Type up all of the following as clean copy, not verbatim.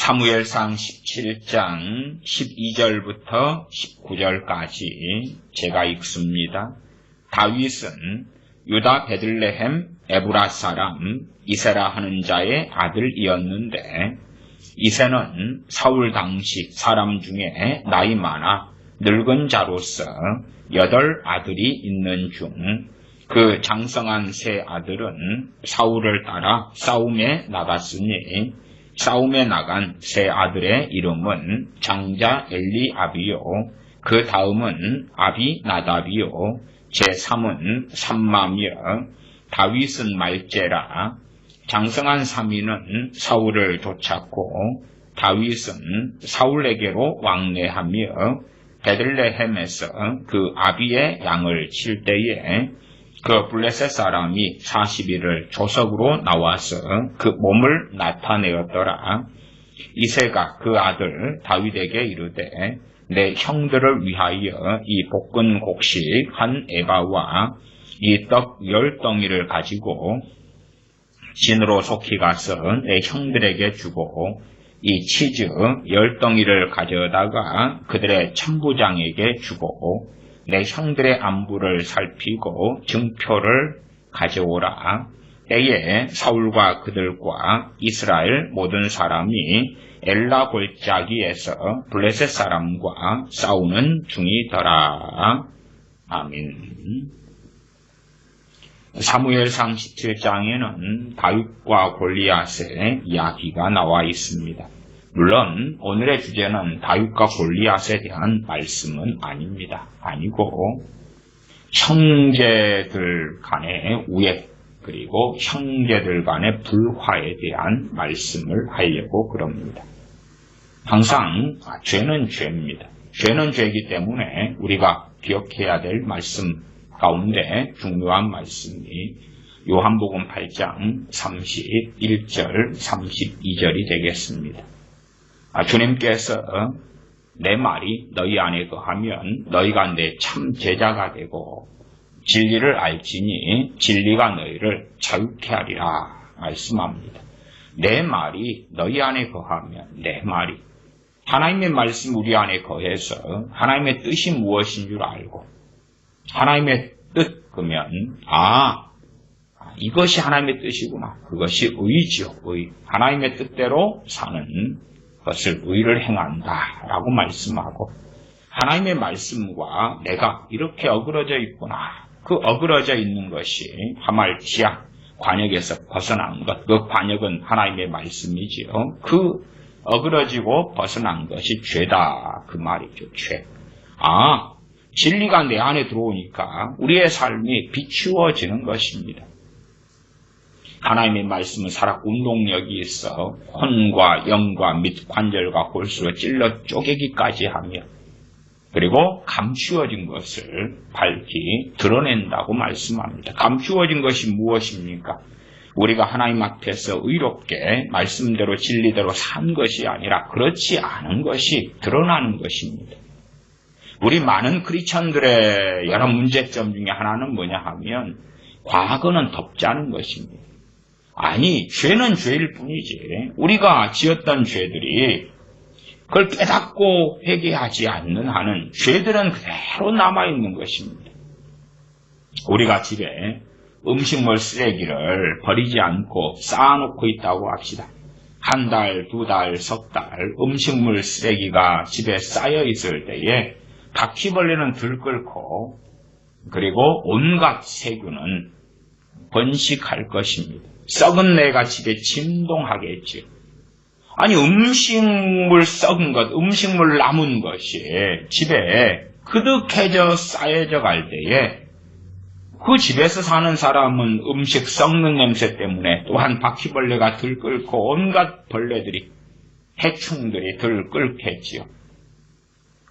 사무엘상 17장 12절부터 19절까지 제가 읽습니다. 다윗은 유다 베들레헴 에브라 사람 이세라 하는 자의 아들이었는데, 이세는 사울 당시 사람 중에 나이 많아 늙은 자로서 8 아들이 있는 중 그 장성한 세 아들은 사울을 따라 싸움에 나갔으니, 싸움에 나간 세 아들의 이름은 장자 엘리압이요, 그 다음은 아비나답이요, 제3은 삼마며, 다윗은 말제라. 장성한 3인은 사울을 쫓았고, 다윗은 사울에게로 왕래하며 베들레헴에서 그 아비의 양을 칠 때에 그 블레셋 사람이 40일을 조석으로 나와서 그 몸을 나타내었더라. 이새가 그 아들 다윗에게 이르되, 내 형들을 위하여 이 볶은 곡식 한 에바와 이 떡 10덩이를 가지고 진으로 속히 가서 내 형들에게 주고, 이 치즈 10덩이를 가져다가 그들의 천부장에게 주고, 내 형들의 안부를 살피고 증표를 가져오라. 때에 사울과 그들과 이스라엘 모든 사람이 엘라 골짜기에서 블레셋 사람과 싸우는 중이더라. 아멘. 사무엘상 17장에는 다윗과 골리앗의 이야기가 나와 있습니다. 물론 오늘의 주제는 다윗과 골리앗에 대한 말씀은 아닙니다. 아니고 형제들 간의 우애, 그리고 형제들 간의 불화에 대한 말씀을 하려고 그럽니다. 항상 죄는 죄입니다. 죄는 죄이기 때문에 우리가 기억해야 될 말씀 가운데 중요한 말씀이 요한복음 8장 31절 32절이 되겠습니다. 주님께서 내 말이 너희 안에 거하면 너희가 내 참 제자가 되고 진리를 알지니 진리가 너희를 자유케 하리라 말씀합니다. 내 말이 너희 안에 거하면, 내 말이 하나님의 말씀 우리 안에 거해서 하나님의 뜻이 무엇인 줄 알고, 하나님의 뜻 그러면 이것이 하나님의 뜻이구나, 그것이 의지요. 의. 하나님의 뜻대로 사는 것을 의를 행한다 라고 말씀하고, 하나님의 말씀과 내가 이렇게 어그러져 있구나, 그 어그러져 있는 것이 하말티아 관역에서 벗어난 것, 그 관역은 하나님의 말씀이지요. 그 어그러지고 벗어난 것이 죄다 그 말이죠. 죄. 진리가 내 안에 들어오니까 우리의 삶이 비추어지는 것입니다. 하나님의 말씀은 살아 운동력이 있어 혼과 영과 및 관절과 골수로 찔러 쪼개기까지 하며, 그리고 감추어진 것을 밝히 드러낸다고 말씀합니다. 감추어진 것이 무엇입니까? 우리가 하나님 앞에서 의롭게 말씀대로 진리대로 산 것이 아니라 그렇지 않은 것이 드러나는 것입니다. 우리 많은 크리스천들의 여러 문제점 중에 하나는 뭐냐 하면 과거는 덮지 않은 것입니다. 아니, 죄는 죄일 뿐이지 우리가 지었던 죄들이 그걸 깨닫고 회개하지 않는 한은 죄들은 그대로 남아있는 것입니다. 우리가 집에 음식물 쓰레기를 버리지 않고 쌓아놓고 있다고 합시다. 1달, 2달, 석 달 음식물 쓰레기가 집에 쌓여 있을 때에 바퀴벌레는 들끓고, 그리고 온갖 세균은 번식할 것입니다. 썩은 내가 집에 진동하겠지요. 아니, 음식물 썩은 것, 음식물 남은 것이 집에 그득해져 쌓여져 갈 때에 그 집에서 사는 사람은 음식 썩는 냄새 때문에 또한 바퀴벌레가 들끓고 온갖 벌레들이, 해충들이 들끓겠지요.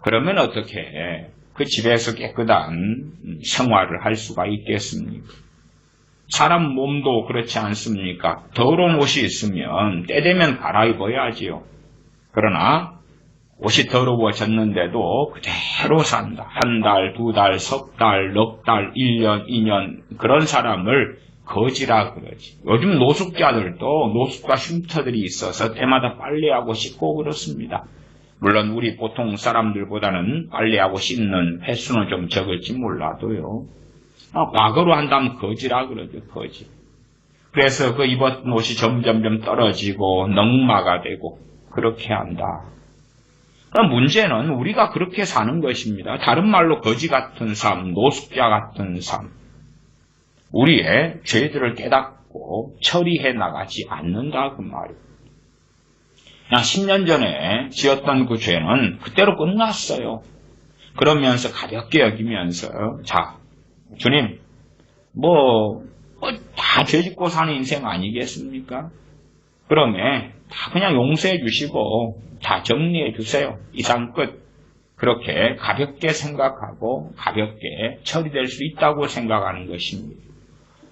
그러면 어떻게 그 집에서 깨끗한 생활을 할 수가 있겠습니까? 사람 몸도 그렇지 않습니까? 더러운 옷이 있으면 때 되면 갈아입어야지요. 그러나 옷이 더러워졌는데도 그대로 산다. 1달, 2달, 석 달, 넉 달, 1년, 2년 그런 사람을 거지라 그러지. 요즘 노숙자들도 노숙과 쉼터들이 있어서 때마다 빨래하고 씻고 그렇습니다. 물론 우리 보통 사람들보다는 빨래하고 씻는 횟수는 좀 적을지 몰라도요. 과거로 한다면 거지라 그러죠. 거지. 그래서 그 입었던 옷이 점점점 떨어지고 넝마가 되고 그렇게 한다. 문제는 우리가 그렇게 사는 것입니다. 다른 말로 거지 같은 삶, 노숙자 같은 삶. 우리의 죄들을 깨닫고 처리해 나가지 않는다 그 말이에요. 그냥 10년 전에 지었던 그 죄는 그때로 끝났어요. 그러면서 가볍게 여기면서 자 주님 다 죄짓고 사는 인생 아니겠습니까? 그러면 다 그냥 용서해 주시고 다 정리해 주세요. 이상 끝. 그렇게 가볍게 생각하고 가볍게 처리될 수 있다고 생각하는 것입니다.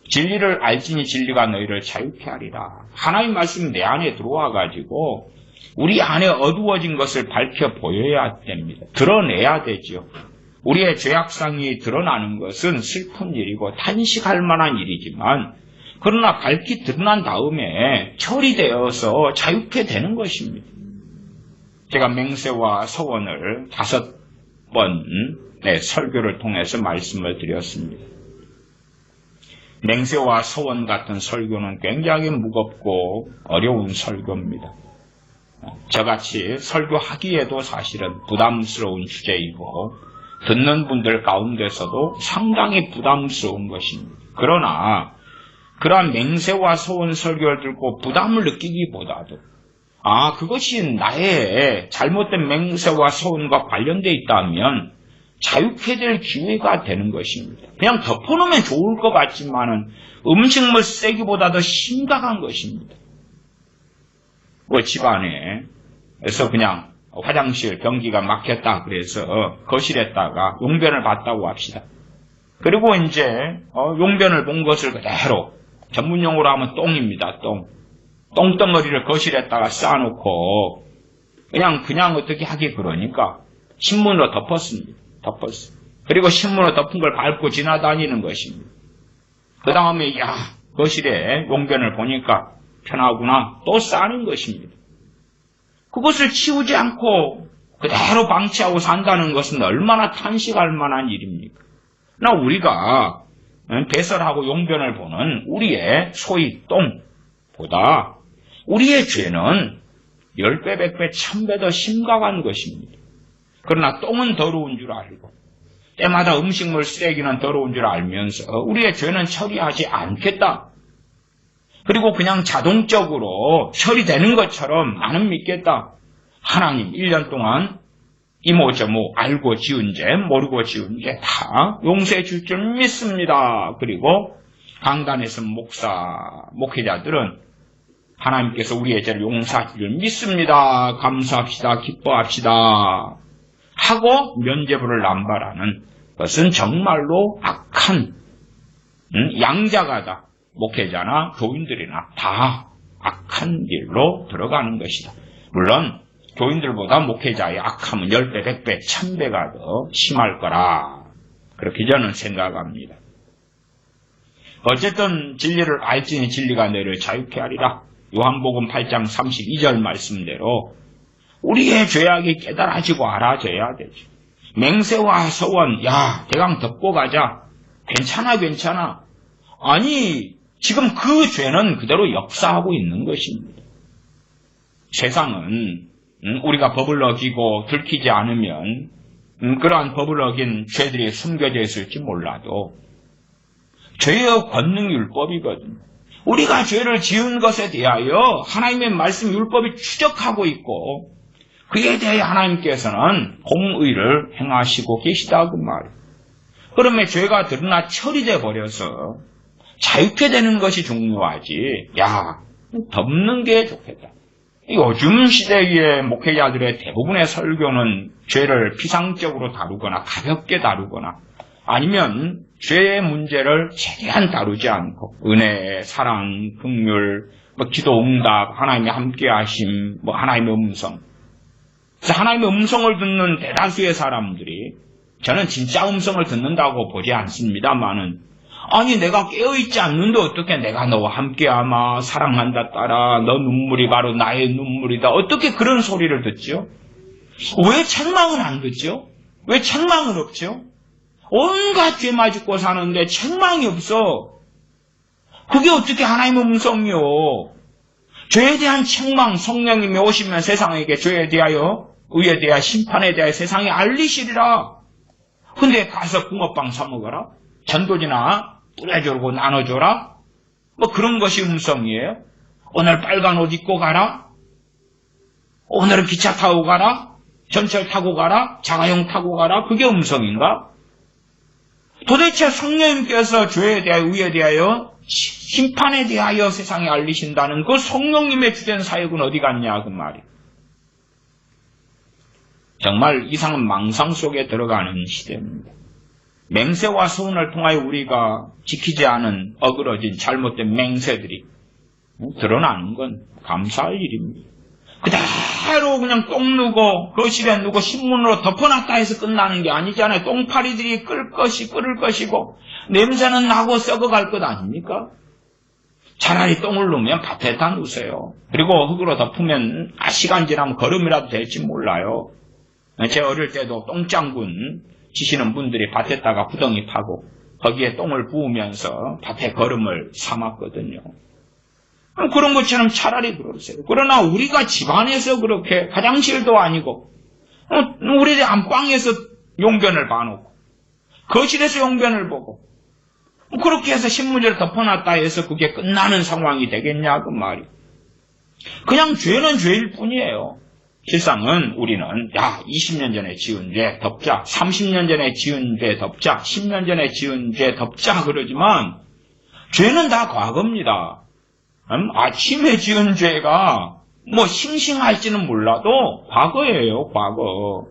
진리를 알지니 진리가 너희를 자유케 하리라. 하나님 말씀이 내 안에 들어와 가지고 우리 안에 어두워진 것을 밝혀 보여야 됩니다. 드러내야 되죠. 우리의 죄악상이 드러나는 것은 슬픈 일이고 탄식할 만한 일이지만 그러나 밝히 드러난 다음에 처리되어서 자유케 되는 것입니다. 제가 맹세와 서원을 5번의 설교를 통해서 말씀을 드렸습니다. 맹세와 서원 같은 설교는 굉장히 무겁고 어려운 설교입니다. 저같이 설교하기에도 사실은 부담스러운 주제이고 듣는 분들 가운데서도 상당히 부담스러운 것입니다. 그러나 그러한 맹세와 서원 설교를 듣고 부담을 느끼기보다도 그것이 나의 잘못된 맹세와 서원과 관련되어 있다면 자유케 될 기회가 되는 것입니다. 그냥 덮어놓으면 좋을 것 같지만은 음식물 쓰레기보다 더 심각한 것입니다. 집안에서 그냥 화장실 변기가 막혔다 그래서 거실에다가 용변을 봤다고 합시다. 그리고 이제 용변을 본 것을 그대로 전문용어로 하면 똥입니다. 똥덩어리를 거실에다가 쌓아놓고 그냥 어떻게 하기 그러니까 신문으로 덮었습니다. 그리고 신문으로 덮은 걸 밟고 지나다니는 것입니다. 그 다음에 거실에 용변을 보니까 편하구나 또 쌓는 것입니다. 그것을 치우지 않고 그대로 방치하고 산다는 것은 얼마나 탄식할 만한 일입니까? 우리가 배설하고 용변을 보는 우리의 소위 똥보다 우리의 죄는 10배, 100배, 1000배 더 심각한 것입니다. 그러나 똥은 더러운 줄 알고 때마다 음식물 쓰레기는 더러운 줄 알면서 우리의 죄는 처리하지 않겠다. 그리고 그냥 자동적으로 처리되는 것처럼 나는 믿겠다. 하나님 1년 동안 이모저모 알고 지은 죄, 모르고 지은 죄 다 용서해 줄 줄 믿습니다. 그리고 강단에서 목회자들은 하나님께서 우리의 죄를 용서할 줄 믿습니다. 감사합시다. 기뻐합시다. 하고 면죄부를 남발하는 것은 정말로 악한 양자가다. 목회자나 교인들이나 다 악한 일로 들어가는 것이다. 물론 교인들보다 목회자의 악함은 10배, 100배, 1000배가 더 심할 거라. 그렇게 저는 생각합니다. 어쨌든 진리를 알지니 진리가 너희를 자유케 하리라. 요한복음 8장 32절 말씀대로 우리의 죄악이 깨달아지고 알아져야 되죠. 맹세와 서원, 대강 덮고 가자. 괜찮아. 아니, 지금 그 죄는 그대로 역사하고 있는 것입니다. 세상은 우리가 법을 어기고 들키지 않으면 그러한 법을 어긴 죄들이 숨겨져 있을지 몰라도 죄의 권능 율법이거든요. 우리가 죄를 지은 것에 대하여 하나님의 말씀 율법이 추적하고 있고 그에 대해 하나님께서는 공의를 행하시고 계시다 그 말이에요. 그러면 죄가 드러나 처리돼 버려서 자유케 되는 것이 중요하지. 덮는 게 좋겠다. 요즘 시대의 목회자들의 대부분의 설교는 죄를 피상적으로 다루거나 가볍게 다루거나 아니면 죄의 문제를 최대한 다루지 않고 은혜, 사랑, 긍휼, 기도 응답, 하나님의 함께하심, 하나님의 음성. 하나님의 음성을 듣는 대다수의 사람들이 저는 진짜 음성을 듣는다고 보지 않습니다만은 아니 내가 깨어있지 않는데 어떻게 내가 너와 함께하마 사랑한다 딸아 너 눈물이 바로 나의 눈물이다 어떻게 그런 소리를 듣죠? 왜 책망은 안 듣죠? 왜 책망은 없죠? 온갖 죄만 짓고 사는데 책망이 없어. 그게 어떻게 하나님의 음성이요? 죄에 대한 책망 성령님이 오시면 세상에게 죄에 대하여 의에 대하여 심판에 대하여 세상에 알리시리라. 근데 가서 붕어빵 사 먹어라. 전도지나 뿌려주고 나눠줘라. 뭐 그런 것이 음성이에요. 오늘 빨간 옷 입고 가라. 오늘은 기차 타고 가라. 전철 타고 가라. 자가용 타고 가라. 그게 음성인가? 도대체 성령님께서 죄에 대하여 의에 대하여 심판에 대하여 세상에 알리신다는 그 성령님의 주된 사역은 어디 갔냐 그 말이에요. 정말 이상한 망상 속에 들어가는 시대입니다. 맹세와 소원을 통하여 우리가 지키지 않은 어그러진 잘못된 맹세들이 드러나는 건 감사할 일입니다. 그대로 그냥 똥 누고 거실에 누고 신문으로 덮어놨다 해서 끝나는 게 아니잖아요. 똥파리들이 끓을 것이고 냄새는 나고 썩어갈 것 아닙니까? 차라리 똥을 누면 밭에다 누세요. 그리고 흙으로 덮으면 시간 지나면 거름이라도 될지 몰라요. 제 어릴 때도 똥장군 지시는 분들이 밭에다가 구덩이 파고 거기에 똥을 부으면서 밭에 거름을 삼았거든요. 그런 것처럼 차라리 그러세요. 그러나 우리가 집안에서 그렇게 화장실도 아니고 우리 안방에서 용변을 봐놓고 거실에서 용변을 보고 그렇게 해서 신문지를 덮어놨다 해서 그게 끝나는 상황이 되겠냐 그 말이. 그냥 죄는 죄일 뿐이에요. 실상은 우리는 20년 전에 지은 죄 덮자, 30년 전에 지은 죄 덮자, 10년 전에 지은 죄 덮자 그러지만 죄는 다 과거입니다. 아침에 지은 죄가 뭐 싱싱할지는 몰라도 과거예요. 과거.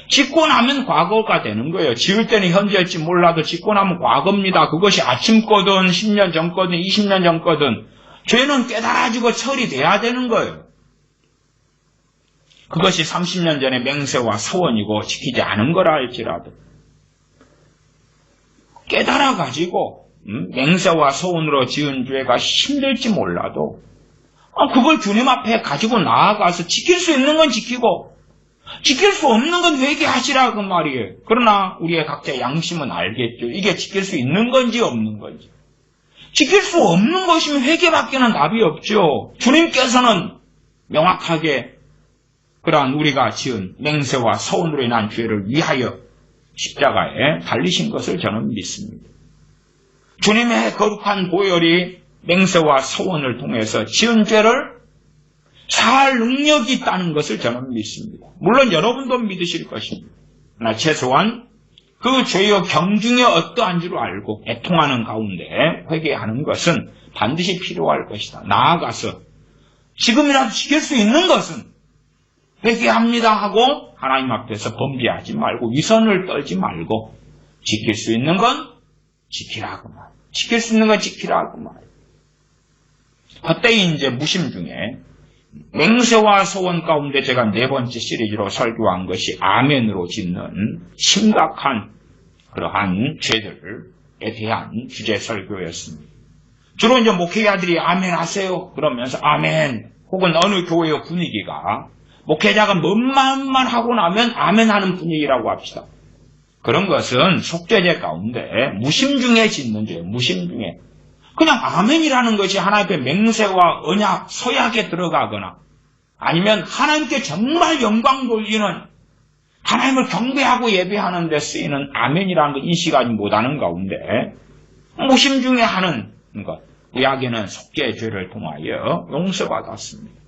짓고 나면 과거가 되는 거예요. 지을 때는 현재일지 몰라도 짓고 나면 과거입니다. 그것이 아침 거든 10년 전 거든 20년 전 거든 죄는 깨달아지고 처리돼야 되는 거예요. 그것이 30년 전의 맹세와 서원이고 지키지 않은 거라 할지라도 깨달아가지고 맹세와 서원으로 지은 죄가 힘들지 몰라도 그걸 주님 앞에 가지고 나아가서 지킬 수 있는 건 지키고 지킬 수 없는 건 회개하시라 그 말이에요. 그러나 우리의 각자 양심은 알겠죠. 이게 지킬 수 있는 건지 없는 건지. 지킬 수 없는 것이면 회개밖에는 답이 없죠. 주님께서는 명확하게 그러한 우리가 지은 맹세와 서원으로 인한 죄를 위하여 십자가에 달리신 것을 저는 믿습니다. 주님의 거룩한 보혈이 맹세와 서원을 통해서 지은 죄를 사할 능력이 있다는 것을 저는 믿습니다. 물론 여러분도 믿으실 것입니다. 그러나 최소한 그 죄의 경중이 어떠한 줄 알고 애통하는 가운데 회개하는 것은 반드시 필요할 것이다. 나아가서 지금이라도 지킬 수 있는 것은 회개합니다 하고 하나님 앞에서 범죄하지 말고 위선을 떨지 말고 지킬 수 있는 건 지키라고 말. 지킬 수 있는 건 지키라고 말. 그때 이제 무심 중에 맹세와 소원 가운데 제가 4번째 시리즈로 설교한 것이 아멘으로 짓는 심각한 그러한 죄들에 대한 주제 설교였습니다. 주로 이제 목회자들이 아멘 하세요 그러면서 아멘 혹은 어느 교회의 분위기가 목회자가 뭔 말만 하고 나면 아멘 하는 분위기라고 합시다. 그런 것은 속죄죄 가운데 무심 중에 짓는 죄예요. 무심 중에. 그냥 아멘이라는 것이 하나님의 맹세와 언약, 서약에 들어가거나 아니면 하나님께 정말 영광 돌리는 하나님을 경배하고 예배하는 데 쓰이는 아멘이라는 걸 인식하지 못하는 가운데 무심 중에 하는 것. 구약에는 속죄의 죄를 통하여 용서받았습니다.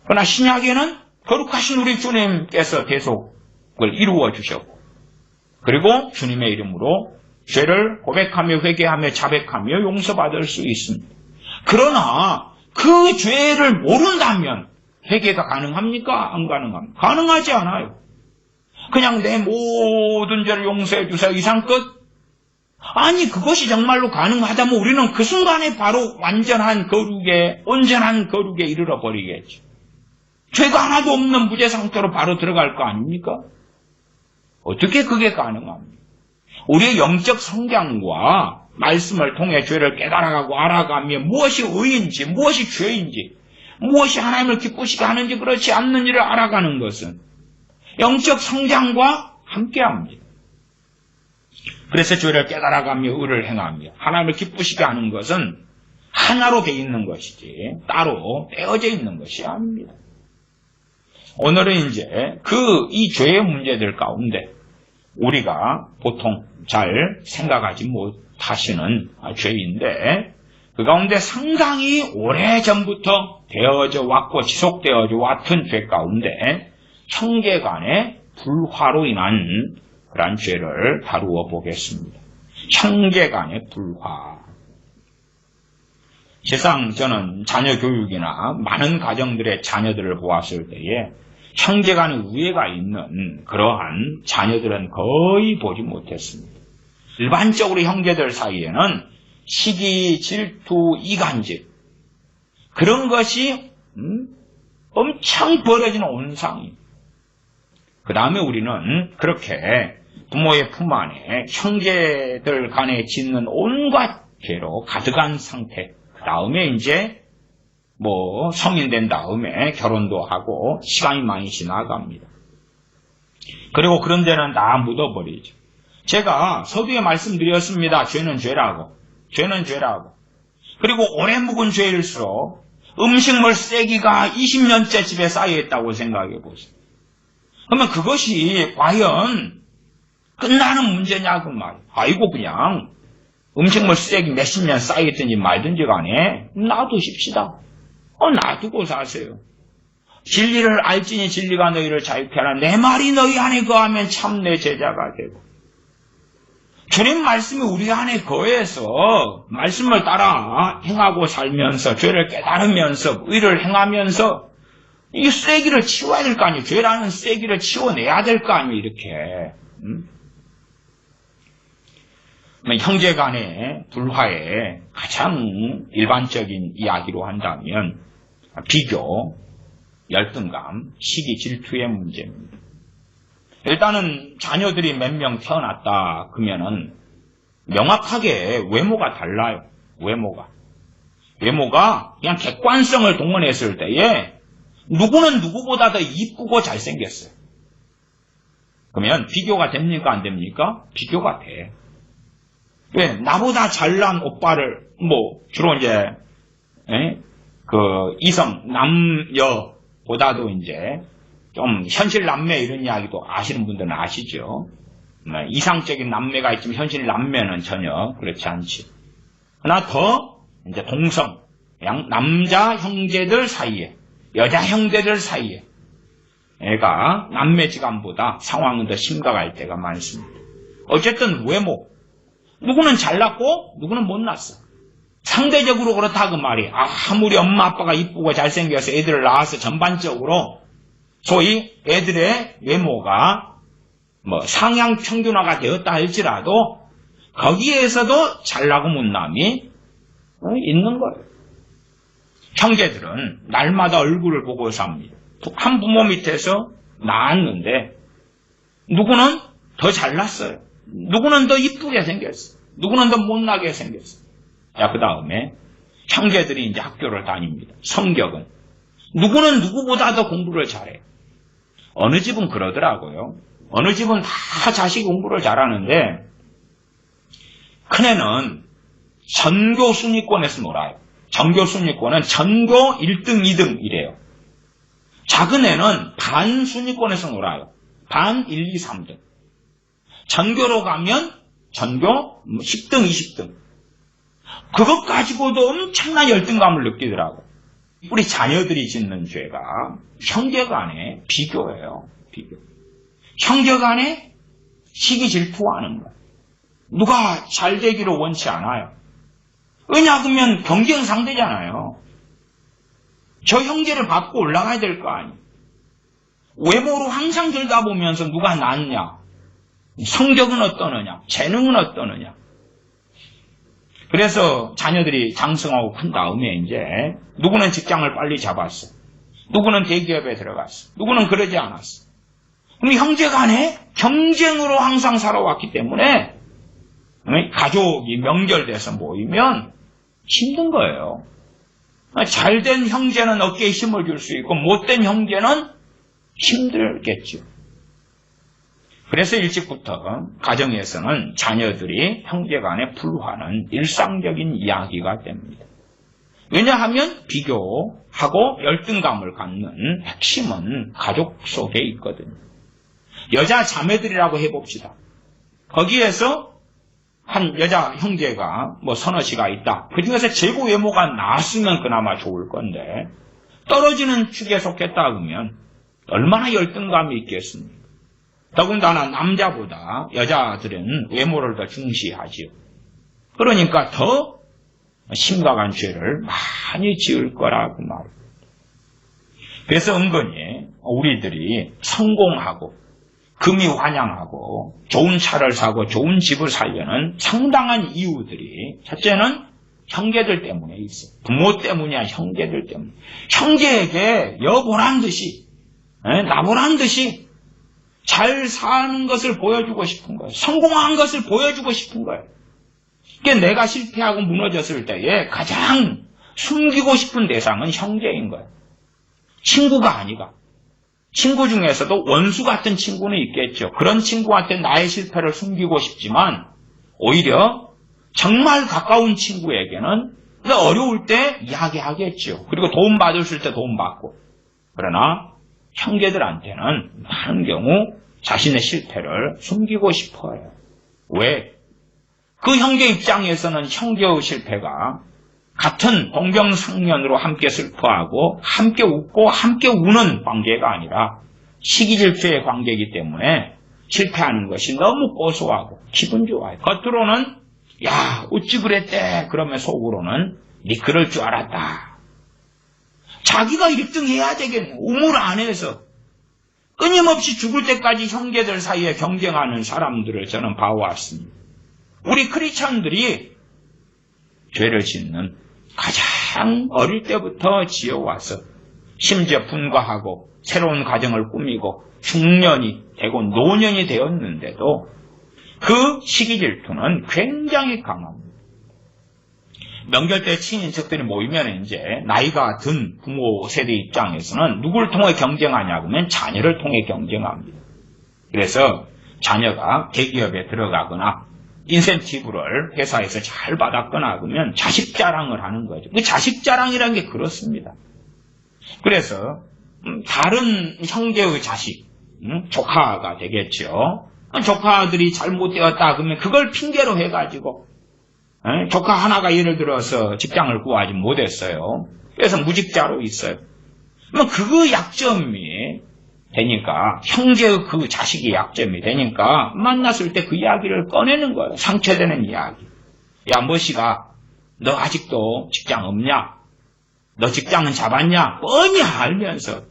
그러나 신약에는 거룩하신 우리 주님께서 대속을 이루어 주셨고 그리고 주님의 이름으로 죄를 고백하며 회개하며 자백하며 용서받을 수 있습니다. 그러나 그 죄를 모른다면 회개가 가능합니까? 안 가능합니까? 가능하지 않아요. 그냥 내 모든 죄를 용서해 주세요. 이상 끝? 아니 그것이 정말로 가능하다면 우리는 그 순간에 바로 완전한 거룩에 온전한 거룩에 이르러 버리겠죠. 죄가 하나도 없는 무죄 상태로 바로 들어갈 거 아닙니까? 어떻게 그게 가능합니까? 우리의 영적 성장과 말씀을 통해 죄를 깨달아가고 알아가며 무엇이 의인지, 무엇이 죄인지, 무엇이 하나님을 기쁘시게 하는지 그렇지 않는지를 알아가는 것은 영적 성장과 함께합니다. 그래서 죄를 깨달아가며 의를 행하며 하나님을 기쁘시게 하는 것은 하나로 되어 있는 것이지 따로 떼어져 있는 것이 아닙니다. 오늘은 이제 이 죄의 문제들 가운데 우리가 보통 잘 생각하지 못하시는 죄인데 그 가운데 상당히 오래전부터 되어져 왔고 지속되어져 왔던 죄 가운데 형제간의 불화로 인한 그러한 죄를 다루어 보겠습니다. 형제간의 불화. 세상 저는 자녀 교육이나 많은 가정들의 자녀들을 보았을 때에 형제간의 우애가 있는 그러한 자녀들은 거의 보지 못했습니다. 일반적으로 형제들 사이에는 시기, 질투, 이간질 그런 것이 엄청 벌어지는 온상입니다. 그 다음에 우리는 그렇게 부모의 품 안에 형제들 간에 짓는 온갖 죄로 가득한 상태. 그 다음에 이제 성인 된 다음에 결혼도 하고 시간이 많이 지나갑니다. 그리고 그런 데는 다 묻어버리죠. 제가 서두에 말씀드렸습니다. 죄는 죄라고. 죄는 죄라고. 그리고 오래 묵은 죄일수록 음식물 쓰레기가 20년째 집에 쌓여있다고 생각해 보세요. 그러면 그것이 과연 끝나는 문제냐 그 말이에요. 아이고 그냥 음식물 쓰레기 몇십 년 쌓여있든지 말든지 간에 놔두십시다. 놔두고 사세요. 진리를 알지니 진리가 너희를 자유케 하라. 내 말이 너희 안에 거하면 참 내 제자가 되고. 주님 말씀이 우리 안에 거해서 말씀을 따라 행하고 살면서 죄를 깨달으면서 의를 행하면서 이 쓰레기를 치워야 될 거 아니에요. 죄라는 쓰레기를 치워내야 될 거 아니에요. 이렇게. 형제 간의 불화의 가장 일반적인 이야기로 한다면 비교, 열등감, 시기, 질투의 문제입니다. 일단은 자녀들이 몇 명 태어났다 그러면은 명확하게 외모가 달라요. 외모가 그냥 객관성을 동원했을 때에 누구는 누구보다 더 이쁘고 잘생겼어요. 그러면 비교가 됩니까 안 됩니까? 비교가 돼. 왜? 나보다 잘난 오빠를 주로 이제 이성 남녀보다도 이제 좀 현실 남매 이런 이야기도 아시는 분들은 아시죠. 이상적인 남매가 있지만 현실 남매는 전혀 그렇지 않지. 하나 더 이제 동성 남자 형제들 사이에 여자 형제들 사이에 애가 남매지간보다 상황은 더 심각할 때가 많습니다. 어쨌든 외모 누구는 잘났고 누구는 못났어. 상대적으로 그렇다 그 말이에요. 아무리 엄마 아빠가 이쁘고 잘생겨서 애들을 낳아서 전반적으로 소위 애들의 외모가 상향 평균화가 되었다 할지라도 거기에서도 잘나고 못남이 있는 거예요. 형제들은 날마다 얼굴을 보고 삽니다. 한 부모 밑에서 낳았는데 누구는 더 잘났어요. 누구는 더 이쁘게 생겼어. 누구는 더 못나게 생겼어. 자, 그 다음에 형제들이 이제 학교를 다닙니다. 성격은 누구는 누구보다 더 공부를 잘해. 어느 집은 그러더라고요. 어느 집은 다 자식이 공부를 잘하는데 큰애는 전교 순위권에서 놀아요. 전교 순위권은 전교 1등, 2등 이래요. 작은 애는 반 순위권에서 놀아요. 반 1, 2, 3등. 전교로 가면 전교 10등, 20등. 그것 가지고도 엄청난 열등감을 느끼더라고. 우리 자녀들이 짓는 죄가 형제간의 비교예요. 비교. 형제간의 시기 질투하는 거예요. 누가 잘 되기를 원치 않아요. 왜냐하면 경쟁 상대잖아요. 저 형제를 밟고 올라가야 될 거 아니에요. 외모로 항상 들다 보면서 누가 낫냐, 성격은 어떠느냐, 재능은 어떠느냐. 그래서 자녀들이 장성하고 큰 다음에 이제 누구는 직장을 빨리 잡았어. 누구는 대기업에 들어갔어. 누구는 그러지 않았어. 그럼 형제간에 경쟁으로 항상 살아왔기 때문에 가족이 명절돼서 모이면 힘든 거예요. 잘된 형제는 어깨에 힘을 줄 수 있고 못된 형제는 힘들겠죠. 그래서 일찍부터 가정에서는 자녀들이 형제간에 불화는 일상적인 이야기가 됩니다. 왜냐하면 비교하고 열등감을 갖는 핵심은 가족 속에 있거든요. 여자 자매들이라고 해봅시다. 거기에서 한 여자 형제가 서너시가 있다. 그 중에서 최고 외모가 나았으면 그나마 좋을 건데 떨어지는 축에 속했다 그러면 얼마나 열등감이 있겠습니까? 더군다나 남자보다 여자들은 외모를 더 중시하지요. 그러니까 더 심각한 죄를 많이 지을 거라고 말입니다. 그래서 은근히 우리들이 성공하고 금이 환영하고 좋은 차를 사고 좋은 집을 살려는 상당한 이유들이 첫째는 형제들 때문에 있어요. 부모 때문이야, 형제들 때문에. 형제에게 여보란 듯이, 나보란 듯이 잘 사는 것을 보여주고 싶은 거예요. 성공한 것을 보여주고 싶은 거예요. 그러니까 내가 실패하고 무너졌을 때에 가장 숨기고 싶은 대상은 형제인 거예요. 친구가 아니라. 친구 중에서도 원수 같은 친구는 있겠죠. 그런 친구한테 나의 실패를 숨기고 싶지만 오히려 정말 가까운 친구에게는 어려울 때 이야기하겠죠. 그리고 도움 받으실 때 도움 받고. 그러나 형제들한테는 많은 경우 자신의 실패를 숨기고 싶어요. 왜? 그 형제 입장에서는 형제의 실패가 같은 동병상련으로 함께 슬퍼하고 함께 웃고 함께 우는 관계가 아니라 시기질투의 관계이기 때문에 실패하는 것이 너무 고소하고 기분 좋아요. 겉으로는 야 어찌 그랬대 그러면 속으로는 네 그럴 줄 알았다. 자기가 1등 해야 되겠네. 우물 안에서 끊임없이 죽을 때까지 형제들 사이에 경쟁하는 사람들을 저는 봐왔습니다. 우리 크리스천들이 죄를 짓는 가장 어릴 때부터 지어와서 심지어 분가하고 새로운 가정을 꾸미고 중년이 되고 노년이 되었는데도 그 시기 질투는 굉장히 강합니다. 명절 때 친인척들이 모이면 이제 나이가 든 부모 세대 입장에서는 누굴 통해 경쟁하냐 그러면 자녀를 통해 경쟁합니다. 그래서 자녀가 대기업에 들어가거나 인센티브를 회사에서 잘 받았거나 그러면 자식 자랑을 하는 거죠. 그 자식 자랑이라는 게 그렇습니다. 그래서 다른 형제의 자식, 조카가 되겠죠. 조카들이 잘못되었다 그러면 그걸 핑계로 해가지고 조카 하나가 예를 들어서 직장을 구하지 못했어요. 그래서 무직자로 있어요. 그럼 그 약점이 되니까 형제의 그 자식이 약점이 되니까 만났을 때 그 이야기를 꺼내는 거예요. 상처되는 이야기. 야 뭐시가 너 아직도 직장 없냐? 너 직장은 잡았냐? 뻔히 알면서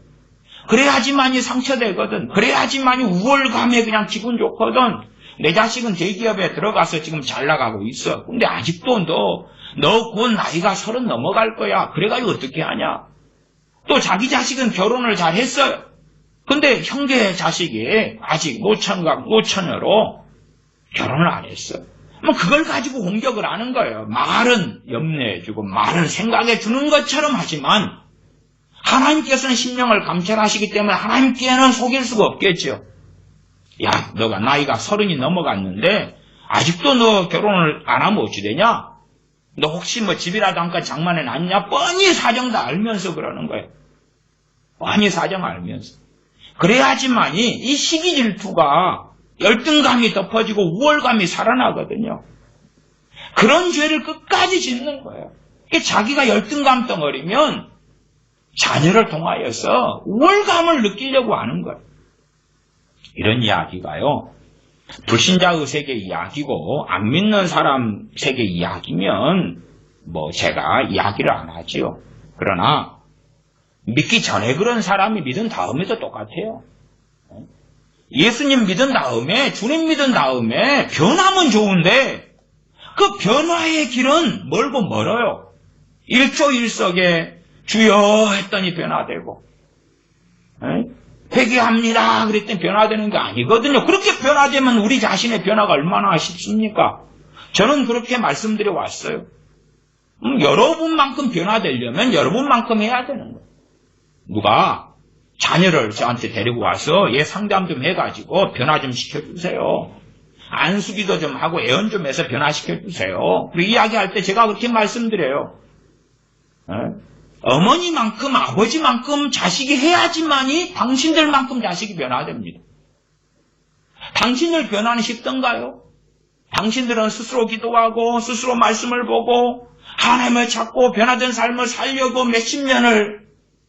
그래야지만이 상처되거든. 그래야지만이 우월감에 그냥 기분 좋거든. 내 자식은 대기업에 들어가서 지금 잘 나가고 있어. 근데 아직도 너 곧 나이가 30 넘어갈 거야. 그래가지고 어떻게 하냐? 또 자기 자식은 결혼을 잘 했어요. 근데 형제 자식이 아직 노처녀로 결혼을 안 했어요. 그걸 가지고 공격을 하는 거예요. 말은 염려해주고 말을 생각해주는 것처럼 하지만 하나님께서는 심령을 감찰하시기 때문에 하나님께는 속일 수가 없겠죠. 야, 너가 나이가 30이 넘어갔는데 아직도 너 결혼을 안 하면 어찌 되냐? 너 혹시 집이라도 한칸 장만해 놨냐? 뻔히 사정 다 알면서 그러는 거예요. 뻔히 사정 알면서. 그래야지만이 이 시기 질투가 열등감이 덮어지고 우월감이 살아나거든요. 그런 죄를 끝까지 짓는 거예요. 자기가 열등감 덩어리면 자녀를 통하여서 우월감을 느끼려고 하는 거예요. 이런 이야기가요. 불신자의 세계 이야기고 안 믿는 사람 세계 이야기면 제가 이야기를 안 하지요. 그러나 믿기 전에 그런 사람이 믿은 다음에도 똑같아요. 예수님 믿은 다음에 주님 믿은 다음에 변하면 좋은데 그 변화의 길은 멀고 멀어요. 일조일석에 주여 했더니 변화되고 회개합니다 그랬더니 변화되는 게 아니거든요. 그렇게 변화되면 우리 자신의 변화가 얼마나 쉽습니까? 저는 그렇게 말씀드려 왔어요. 여러분만큼 변화되려면 여러분만큼 해야 되는 거예요. 누가 자녀를 저한테 데리고 와서 얘 상담 좀 해가지고 변화 좀 시켜주세요. 안수기도 좀 하고 애언 좀 해서 변화시켜주세요. 그리고 이야기할 때 제가 그렇게 말씀드려요. 어머니만큼 아버지만큼 자식이 해야지만이 당신들만큼 자식이 변화됩니다. 당신들 변화는 쉽던가요? 당신들은 스스로 기도하고 스스로 말씀을 보고 하나님을 찾고 변화된 삶을 살려고 몇십 년을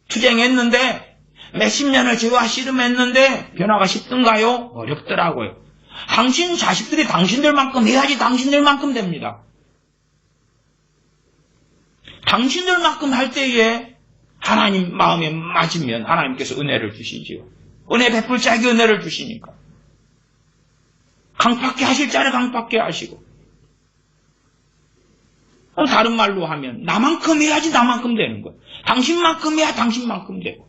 투쟁했는데 몇십 년을 죄와 씨름했는데 변화가 쉽던가요? 어렵더라고요. 당신 자식들이 당신들만큼 해야지 당신들만큼 됩니다. 당신들만큼 할 때에 하나님 마음에 맞으면 하나님께서 은혜를 주시지요. 은혜 베풀 자에게 은혜를 주시니까. 강팍게 하실 자를 강팍게 하시고. 다른 말로 하면 나만큼 해야지 나만큼 되는 거예요. 당신만큼 해야 당신만큼 되고.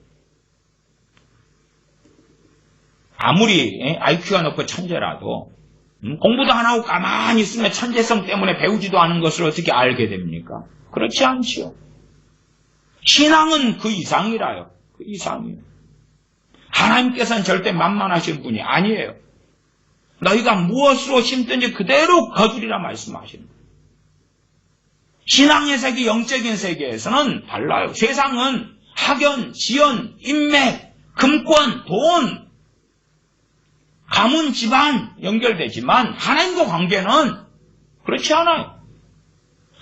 아무리 IQ가 높고 천재라도 공부도 안 하고 가만히 있으면 천재성 때문에 배우지도 않은 것을 어떻게 알게 됩니까? 그렇지 않지요. 신앙은 그 이상이라요. 그 이상이에요. 하나님께서는 절대 만만하신 분이 아니에요. 너희가 무엇으로 심든지 그대로 거두리라 말씀하시는 거예요. 신앙의 세계, 영적인 세계에서는 달라요. 세상은 학연, 지연, 인맥, 금권, 돈, 가문, 집안 연결되지만 하나님과 관계는 그렇지 않아요.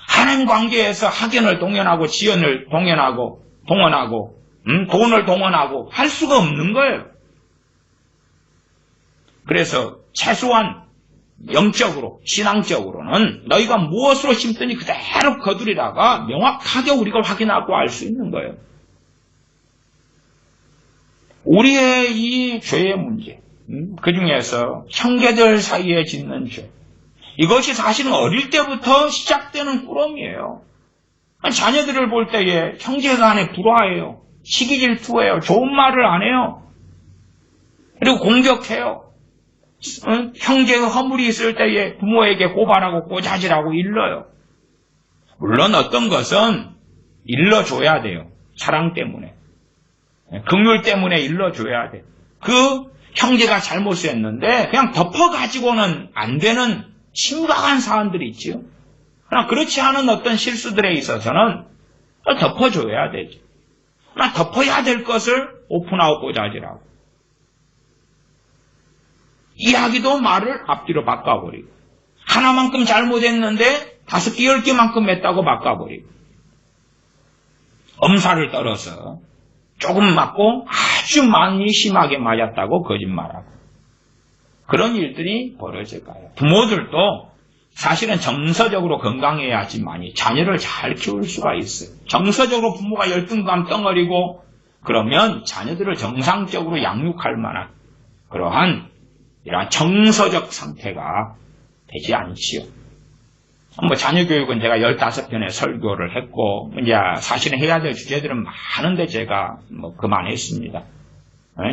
하나님 관계에서 학연을 동원하고 지연을 동원하고 돈을 동원하고 할 수가 없는 거예요. 그래서 최소한 영적으로 신앙적으로는 너희가 무엇으로 심든지 그대로 거두리라가 명확하게 우리가 확인하고 알 수 있는 거예요. 우리의 이 죄의 문제, 그 중에서 형제들 사이에 짓는 죄, 이것이 사실은 어릴 때부터 시작되는 꾸러미예요. 자녀들을 볼 때에 형제간에 불화해요. 시기 질투해요. 좋은 말을 안 해요. 그리고 공격해요. 형제의 허물이 있을 때에 부모에게 고발하고 꼬자질하고 일러요. 물론 어떤 것은 일러줘야 돼요. 사랑 때문에. 긍휼 때문에 일러줘야 돼요. 그 형제가 잘못을 했는데 그냥 덮어가지고는 안 되는 심각한 사안들이 있죠. 그러나 그렇지 않은 어떤 실수들에 있어서는 덮어줘야 되죠. 그러나 덮어야 될 것을 오픈하고 꼬자질하고 이야기도 말을 앞뒤로 바꿔버리고 하나만큼 잘못했는데 5개, 10개만큼 했다고 바꿔버리고 엄살을 떨어서 조금 맞고 아주 많이 심하게 맞았다고 거짓말하고 그런 일들이 벌어져가요. 부모들도 사실은 정서적으로 건강해야지만이 자녀를 잘 키울 수가 있어요. 정서적으로 부모가 열등감 덩어리고 그러면 자녀들을 정상적으로 양육할 만한 그러한 이러한 정서적 상태가 되지 않지요. 자녀 교육은 제가 15편의 설교를 했고, 이제 사실은 해야 될 주제들은 많은데 제가 그만했습니다.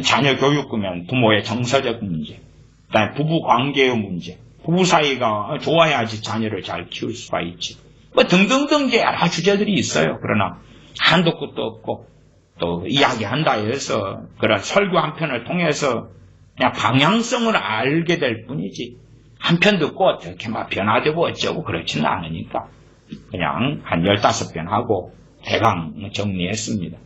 자녀 교육 그러면 부모의 정서적 문제, 그다음에 부부 관계의 문제, 부부 사이가 좋아야지 자녀를 잘 키울 수가 있지. 등등등 여러 주제들이 있어요. 그러나 한도 끝도 없고, 또 이야기한다 해서 그런 설교 한 편을 통해서 그냥 방향성을 알게 될 뿐이지 한 편 듣고 어떻게 막 변화되고 어쩌고 그렇지는 않으니까 그냥 한 15편 하고 대강 정리했습니다.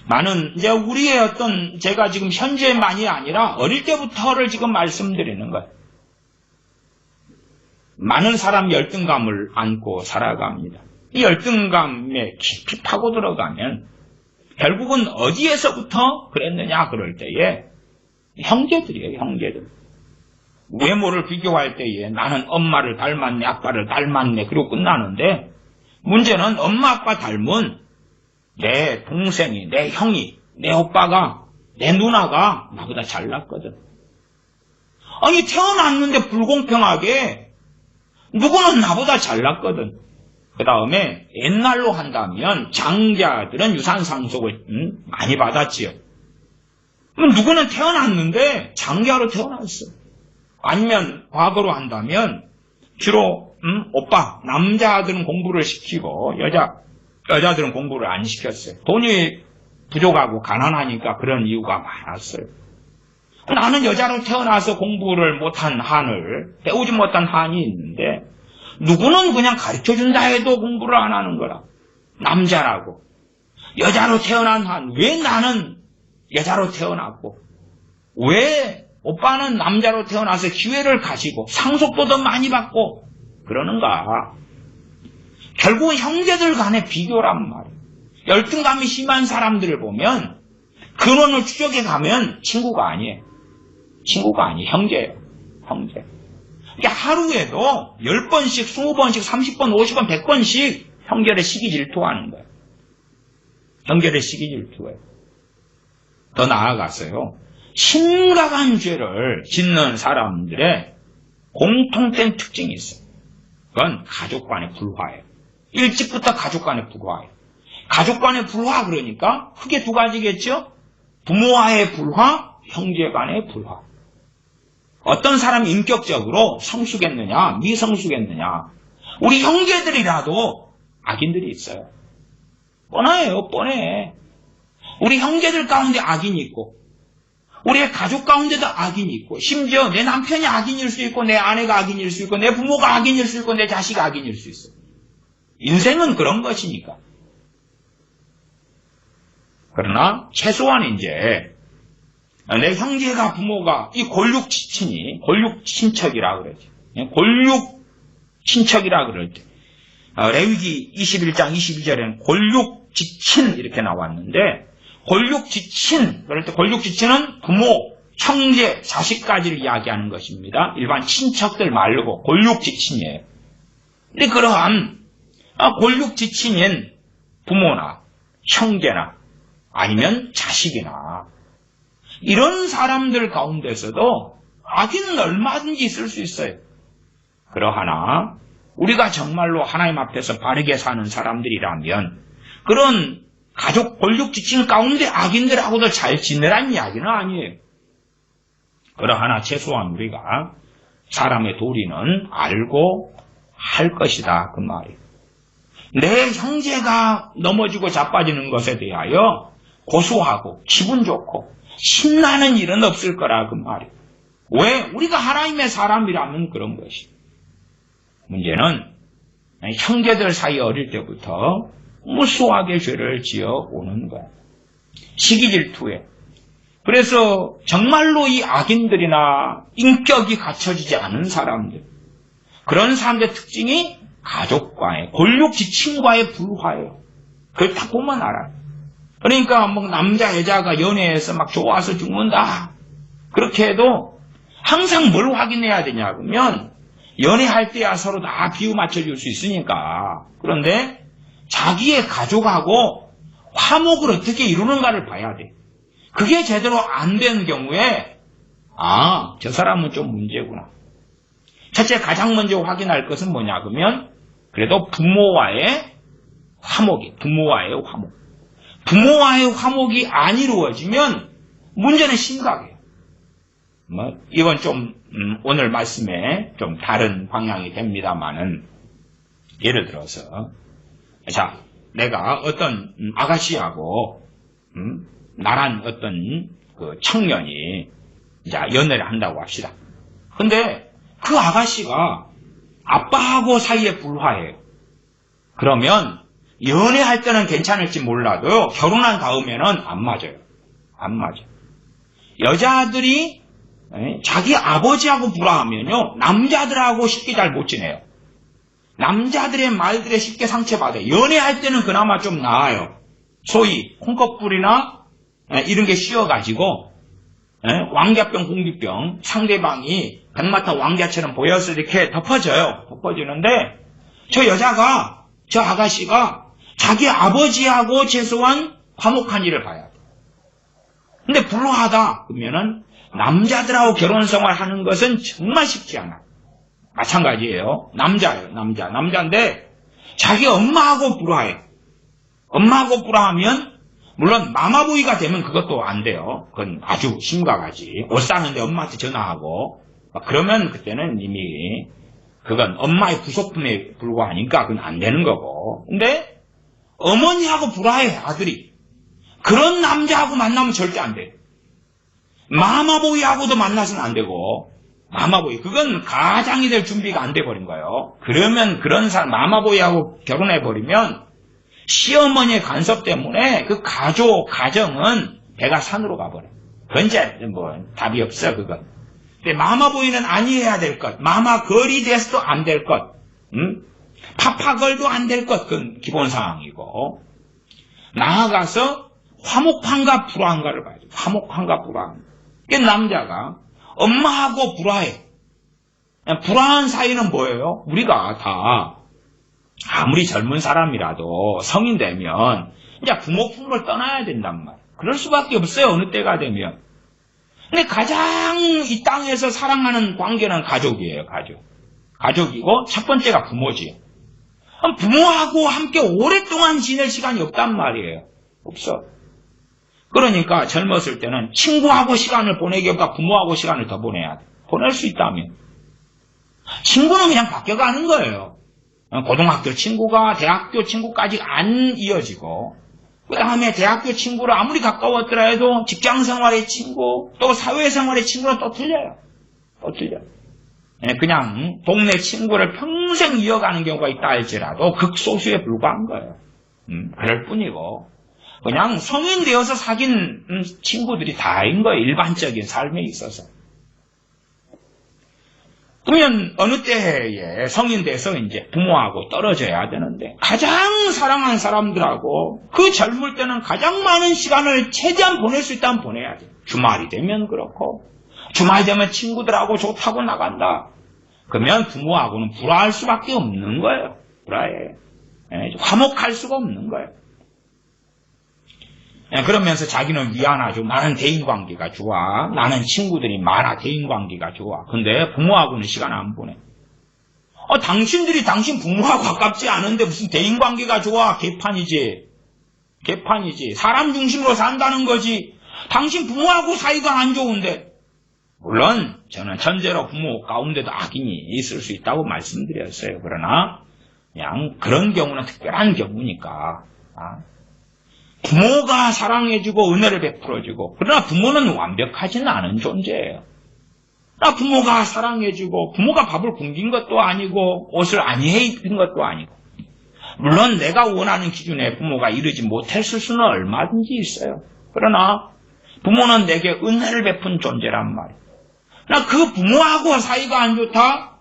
많은 이제 우리의 어떤 제가 지금 현재만이 아니라 어릴 때부터를 지금 말씀드리는 거예요. 많은 사람 열등감을 안고 살아갑니다. 이 열등감에 깊이 파고 들어가면 결국은 어디에서부터 그랬느냐 그럴 때에 형제들이에요. 형제들. 외모를 비교할 때에 나는 엄마를 닮았네, 아빠를 닮았네, 그리고 끝나는데 문제는 엄마, 아빠 닮은 내 동생이, 내 형이, 내 오빠가, 내 누나가 나보다 잘났거든. 아니 태어났는데 불공평하게 누구는 나보다 잘났거든. 그 다음에 옛날로 한다면 장자들은 유산상속을 많이 받았지요. 누구는 태어났는데 장자로 태어났어. 아니면 과거로 한다면 주로 오빠, 남자들은 공부를 시키고 여자들은 공부를 안 시켰어요. 돈이 부족하고 가난하니까 그런 이유가 많았어요. 나는 여자로 태어나서 공부를 못한 한을, 배우지 못한 한이 있는데 누구는 그냥 가르쳐준다 해도 공부를 안 하는 거라. 남자라고. 여자로 태어난 한, 왜 나는 여자로 태어났고, 왜 오빠는 남자로 태어나서 기회를 가지고 상속도 더 많이 받고 그러는가. 결국 형제들 간의 비교란 말이에요. 열등감이 심한 사람들을 보면 근원을 추적해 가면 친구가 아니에요. 친구가 아니에요. 형제예요. 형제. 그러니까 하루에도 10번씩, 20번씩, 30번, 50번, 100번씩 형제를 시기 질투하는 거예요. 형제를 시기 질투해요. 더 나아가서요. 심각한 죄를 짓는 사람들의 공통된 특징이 있어요. 그건 가족 간의 불화예요. 일찍부터 가족 간의 불화예요. 가족 간의 불화 그러니까 크게 두 가지겠죠? 부모와의 불화, 형제 간의 불화. 어떤 사람이 인격적으로 성숙했느냐, 미성숙했느냐. 우리 형제들이라도 악인들이 있어요. 뻔해요, 뻔해. 우리 형제들 가운데 악인이 있고, 우리의 가족 가운데도 악인이 있고, 심지어 내 남편이 악인일 수 있고, 내 아내가 악인일 수 있고, 내 부모가 악인일 수 있고, 내 자식이 악인일 수 있어. 인생은 그런 것이니까. 그러나 최소한 이제 내 형제가 부모가 이 골육 지친이 골육 친척이라 그러죠. 골육 친척이라 그럴 때 레위기 21장 22절에는 골육 지친 이렇게 나왔는데 골육 지친 그럴 때 골육 지친은 부모, 형제, 자식까지를 이야기하는 것입니다. 일반 친척들 말고 골육 지친이에요. 근데 그러한 골육 지친인 부모나 형제나 아니면 자식이나 이런 사람들 가운데서도 악인은 얼마든지 있을 수 있어요. 그러하나 우리가 정말로 하나님 앞에서 바르게 사는 사람들이라면 그런 가족 골육 지친 가운데 악인들하고도 잘 지내라는 이야기는 아니에요. 그러하나 최소한 우리가 사람의 도리는 알고 할 것이다 그 말이에요. 내 형제가 넘어지고 자빠지는 것에 대하여 고소하고 기분 좋고 신나는 일은 없을 거라 그 말이에요. 왜? 우리가 하나님의 사람이라면 그런 것이. 문제는 형제들 사이 어릴 때부터 무수하게 죄를 지어 오는 거예요. 시기 질투에. 그래서 정말로 이 악인들이나 인격이 갖춰지지 않은 사람들, 그런 사람들의 특징이 가족과의 골육 지친과의 불화예요. 그걸 딱 보면 알아요. 그러니까 뭐 남자 여자가 연애해서 막 좋아서 죽는다 그렇게 해도 항상 뭘 확인해야 되냐 그러면 연애할 때야 서로 다 비유 맞춰줄 수 있으니까. 그런데 자기의 가족하고 화목을 어떻게 이루는가를 봐야 돼. 그게 제대로 안 되는 경우에 저 사람은 좀 문제구나. 첫째 가장 먼저 확인할 것은 뭐냐 그러면 그래도 부모와의 화목이, 부모와의 화목. 부모와의 화목이 안 이루어지면 문제는 심각해요. 이건 좀 오늘 말씀에 좀 다른 방향이 됩니다만은 예를 들어서 자 내가 어떤 아가씨하고 나란 어떤 그 청년이 자 연애를 한다고 합시다. 근데 그 아가씨가 아빠하고 사이에 불화해요. 그러면 연애할 때는 괜찮을지 몰라도 결혼한 다음에는 안 맞아요. 안 맞아. 여자들이 자기 아버지하고 불화하면요 남자들하고 쉽게 잘 못 지내요. 남자들의 말들에 쉽게 상처받아요. 연애할 때는 그나마 좀 나아요. 소위 콩깍불이나 이런 게 씌어가지고 왕자병, 공기병 상대방이 백마탄 왕자처럼 보여서 이렇게 덮어져요. 덮어지는데 저 여자가, 저 아가씨가 자기 아버지하고 최소한 화목한 일을 봐야 돼. 근데 불화하다 그러면은 남자들하고 결혼생활 하는 것은 정말 쉽지 않아. 마찬가지예요. 남자예요. 남자인데 자기 엄마하고 불화해. 엄마하고 불화하면 물론 마마보이가 되면 그것도 안 돼요. 그건 아주 심각하지. 옷 사는데 엄마한테 전화하고 그러면 그때는 이미 그건 엄마의 부속품에 불과하니까 그건 안 되는 거고. 근데 어머니하고 불화해, 아들이. 그런 남자하고 만나면 절대 안 돼. 마마보이하고도 만나서는 안 되고, 마마보이. 그건 가장이 될 준비가 안 돼버린 거예요. 그러면 그런 사람, 마마보이하고 결혼해버리면 시어머니의 간섭 때문에 그 가정은 배가 산으로 가버려. 그건 이제 답이 없어, 그건. 근데 마마보이는 아니해야 될 것. 마마걸이 돼서도 안 될 것. 파파걸도 안 될 것. 그건 기본 상황이고. 나아가서 화목한가 불화한가를 봐야죠. 화목한가 불화한가. 이 남자가 엄마하고 불화해. 불화한 사이는 뭐예요? 우리가 다 아무리 젊은 사람이라도 성인 되면 이제 부모 품을 떠나야 된단 말이에요. 그럴 수밖에 없어요. 어느 때가 되면. 근데 가장 이 땅에서 사랑하는 관계는 가족이에요. 가족이고 첫 번째가 부모지. 부모하고 함께 오랫동안 지낼 시간이 없단 말이에요. 없어. 그러니까 젊었을 때는 친구하고 시간을 보내기보다 부모하고 시간을 더 보내야 돼. 보낼 수 있다면. 친구는 그냥 바뀌어가는 거예요. 고등학교 친구가 대학교 친구까지 안 이어지고, 그 다음에 대학교 친구를 아무리 가까웠더라 해도 직장생활의 친구, 또 사회생활의 친구는 또 틀려요. 그냥 동네 친구를 평생 이어가는 경우가 있다 할지라도 극소수에 불과한 거예요. 그럴 뿐이고, 그냥 성인 되어서 사귄 친구들이 다인 거예요. 일반적인 삶에 있어서. 그러면 어느 때에 성인 돼서 이제 부모하고 떨어져야 되는데 가장 사랑한 사람들하고 그 젊을 때는 가장 많은 시간을 최대한 보낼 수 있다면 보내야지. 주말이 되면 그렇고 주말 되면 친구들하고 좋다고 나간다. 그러면 부모하고는 불화할 수밖에 없는 거예요. 불화해. 화목할 수가 없는 거예요. 그러면서 자기는 미안하죠. 나는 대인관계가 좋아. 나는 친구들이 많아. 대인관계가 좋아. 근데 부모하고는 시간 안 보내. 당신들이 당신 부모하고 가깝지 않은데 무슨 대인관계가 좋아. 개판이지. 사람 중심으로 산다는 거지. 당신 부모하고 사이가 안 좋은데. 물론 저는 천재로 부모 가운데도 악인이 있을 수 있다고 말씀드렸어요. 그러나 그냥 그런 경우는 특별한 경우니까. 부모가 사랑해주고 은혜를 베풀어주고, 그러나 부모는 완벽하지는 않은 존재예요. 부모가 사랑해주고 부모가 밥을 굶긴 것도 아니고 옷을 안이해 입힌 것도 아니고, 물론 내가 원하는 기준에 부모가 이르지 못했을 수는 얼마든지 있어요. 그러나 부모는 내게 은혜를 베푼 존재란 말이에요. 그 부모하고 사이가 안 좋다?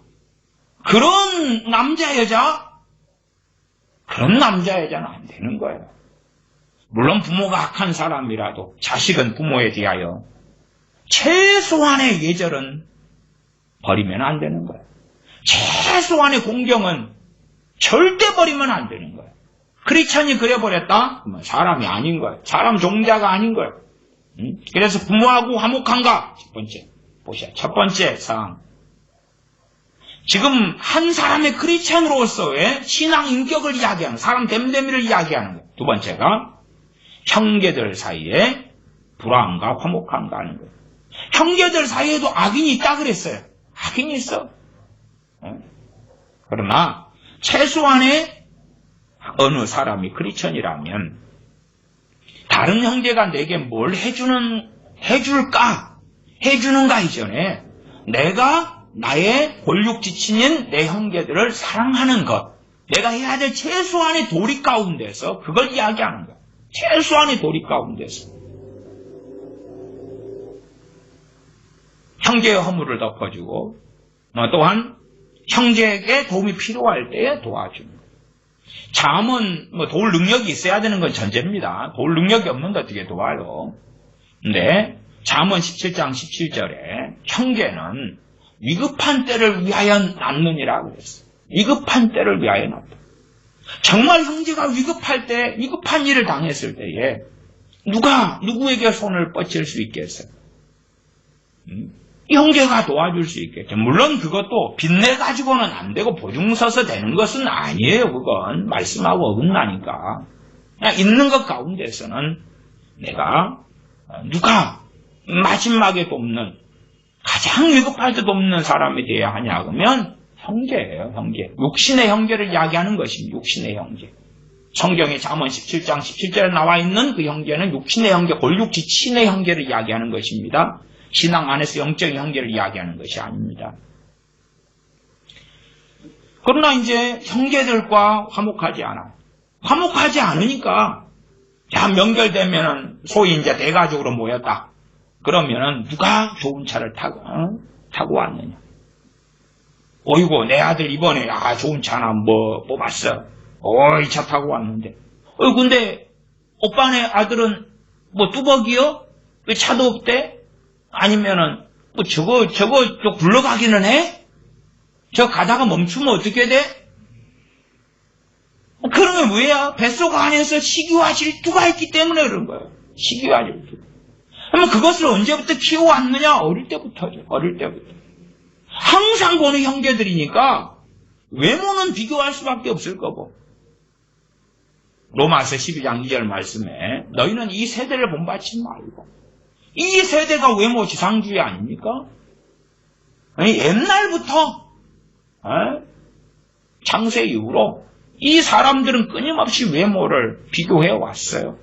그런 남자 여자는 안 되는 거예요. 물론 부모가 악한 사람이라도 자식은 부모에 대하여 최소한의 예절은 버리면 안 되는 거예요. 최소한의 공경은 절대 버리면 안 되는 거예요. 크리스천이 그래버렸다? 그러면 사람이 아닌 거예요. 사람 종자가 아닌 거예요. 그래서 부모하고 화목한가? 첫 번째. 보시죠. 첫 번째 사항. 지금 한 사람의 크리스천으로서의 신앙 인격을 이야기하는, 사람 됨됨이를 이야기하는 거예요. 두 번째가 형제들 사이에 불화한가 화목한가 하는 거예요. 형제들 사이에도 악인이 있다 그랬어요. 악인이 있어. 그러나 최소한의 어느 사람이 크리스천이라면 다른 형제가 내게 뭘 해주는가 이전에 내가 나의 골육지친인 내 형제들을 사랑하는 것, 내가 해야 될 최소한의 도리 가운데서 그걸 이야기하는 거예요. 최소한의 도리 가운데서 형제의 허물을 덮어주고 또한 형제에게 도움이 필요할 때에 도와주는 거예요. 잠은 도울 능력이 있어야 되는 건 전제입니다. 도울 능력이 없는데 어떻게 도와요? 근데 잠언 17장 17절에 형제는 위급한 때를 위하여 낳느니라 그랬어요. 위급한 때를 위하여 낳다. 정말 형제가 위급할 때, 위급한 일을 당했을 때에 누구에게 손을 뻗칠 수 있겠어요? 형제가 도와줄 수 있겠죠. 물론 그것도 빚내가지고는 안 되고 보증 서서 되는 것은 아니에요. 그건 말씀하고 어긋나니까. 그냥 있는 것 가운데서는 내가 누가 마지막에 돕는, 가장 위급할 때 돕는 사람이 되어야 하냐 그러면 형제예요, 형제. 육신의 형제를 이야기하는 것입니다. 육신의 형제. 성경의 잠언 17장 17절에 나와 있는 그 형제는 육신의 형제, 골육지 친의 형제를 이야기하는 것입니다. 신앙 안에서 영적인 형제를 이야기하는 것이 아닙니다. 그러나 이제 형제들과 화목하지 않아. 화목하지 않으니까, 야, 명절되면은 소위 이제 대가족으로 모였다. 그러면은 누가 좋은 차를 타고 왔느냐. 어이구, 내 아들 이번에, 좋은 차나 뭐 뽑았어. 이 차 타고 왔는데. 근데 오빠네 아들은 뭐 뚜벅이요? 왜 차도 없대? 아니면은 뭐 저거 굴러가기는 해? 저 가다가 멈추면 어떻게 돼? 그러면 왜야? 뱃속 안에서 식이와 질투가 있기 때문에 그런 거예요. 식이와 질투. 그러면 그것을 언제부터 키워왔느냐? 어릴 때부터죠. 어릴 때부터. 항상 보는 형제들이니까 외모는 비교할 수밖에 없을 거고. 로마서 12장 2절 말씀에 너희는 이 세대를 본받지 말고, 이 세대가 외모 지상주의 아닙니까? 아니, 옛날부터 창세 이후로 이 사람들은 끊임없이 외모를 비교해 왔어요.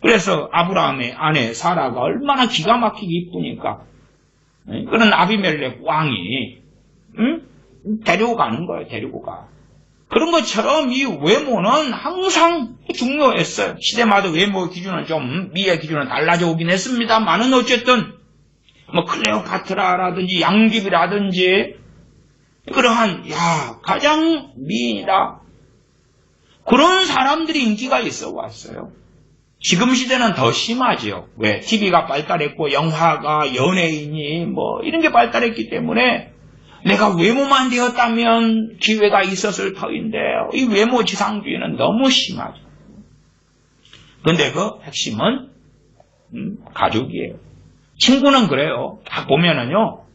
그래서 아브라함의 아내 사라가 얼마나 기가 막히게 이쁘니까 그런 아비멜렉 왕이 데리고 가는 거예요. 데리고 가. 그런 것처럼 이 외모는 항상 중요했어요. 시대마다 외모 기준은 좀 미의 기준은 달라져 오긴 했습니다만은 어쨌든 뭐 클레오파트라라든지 양귀비라든지 그러한 가장 미인이다. 그런 사람들이 인기가 있어 왔어요. 지금 시대는 더 심하지요. 왜? TV가 발달했고 영화가 연예인이 뭐 이런 게 발달했기 때문에 내가 외모만 되었다면 기회가 있었을 터인데 이 외모 지상주의는 너무 심하죠. 근데 그 핵심은 가족이에요. 친구는 그래요. 딱 보면은요.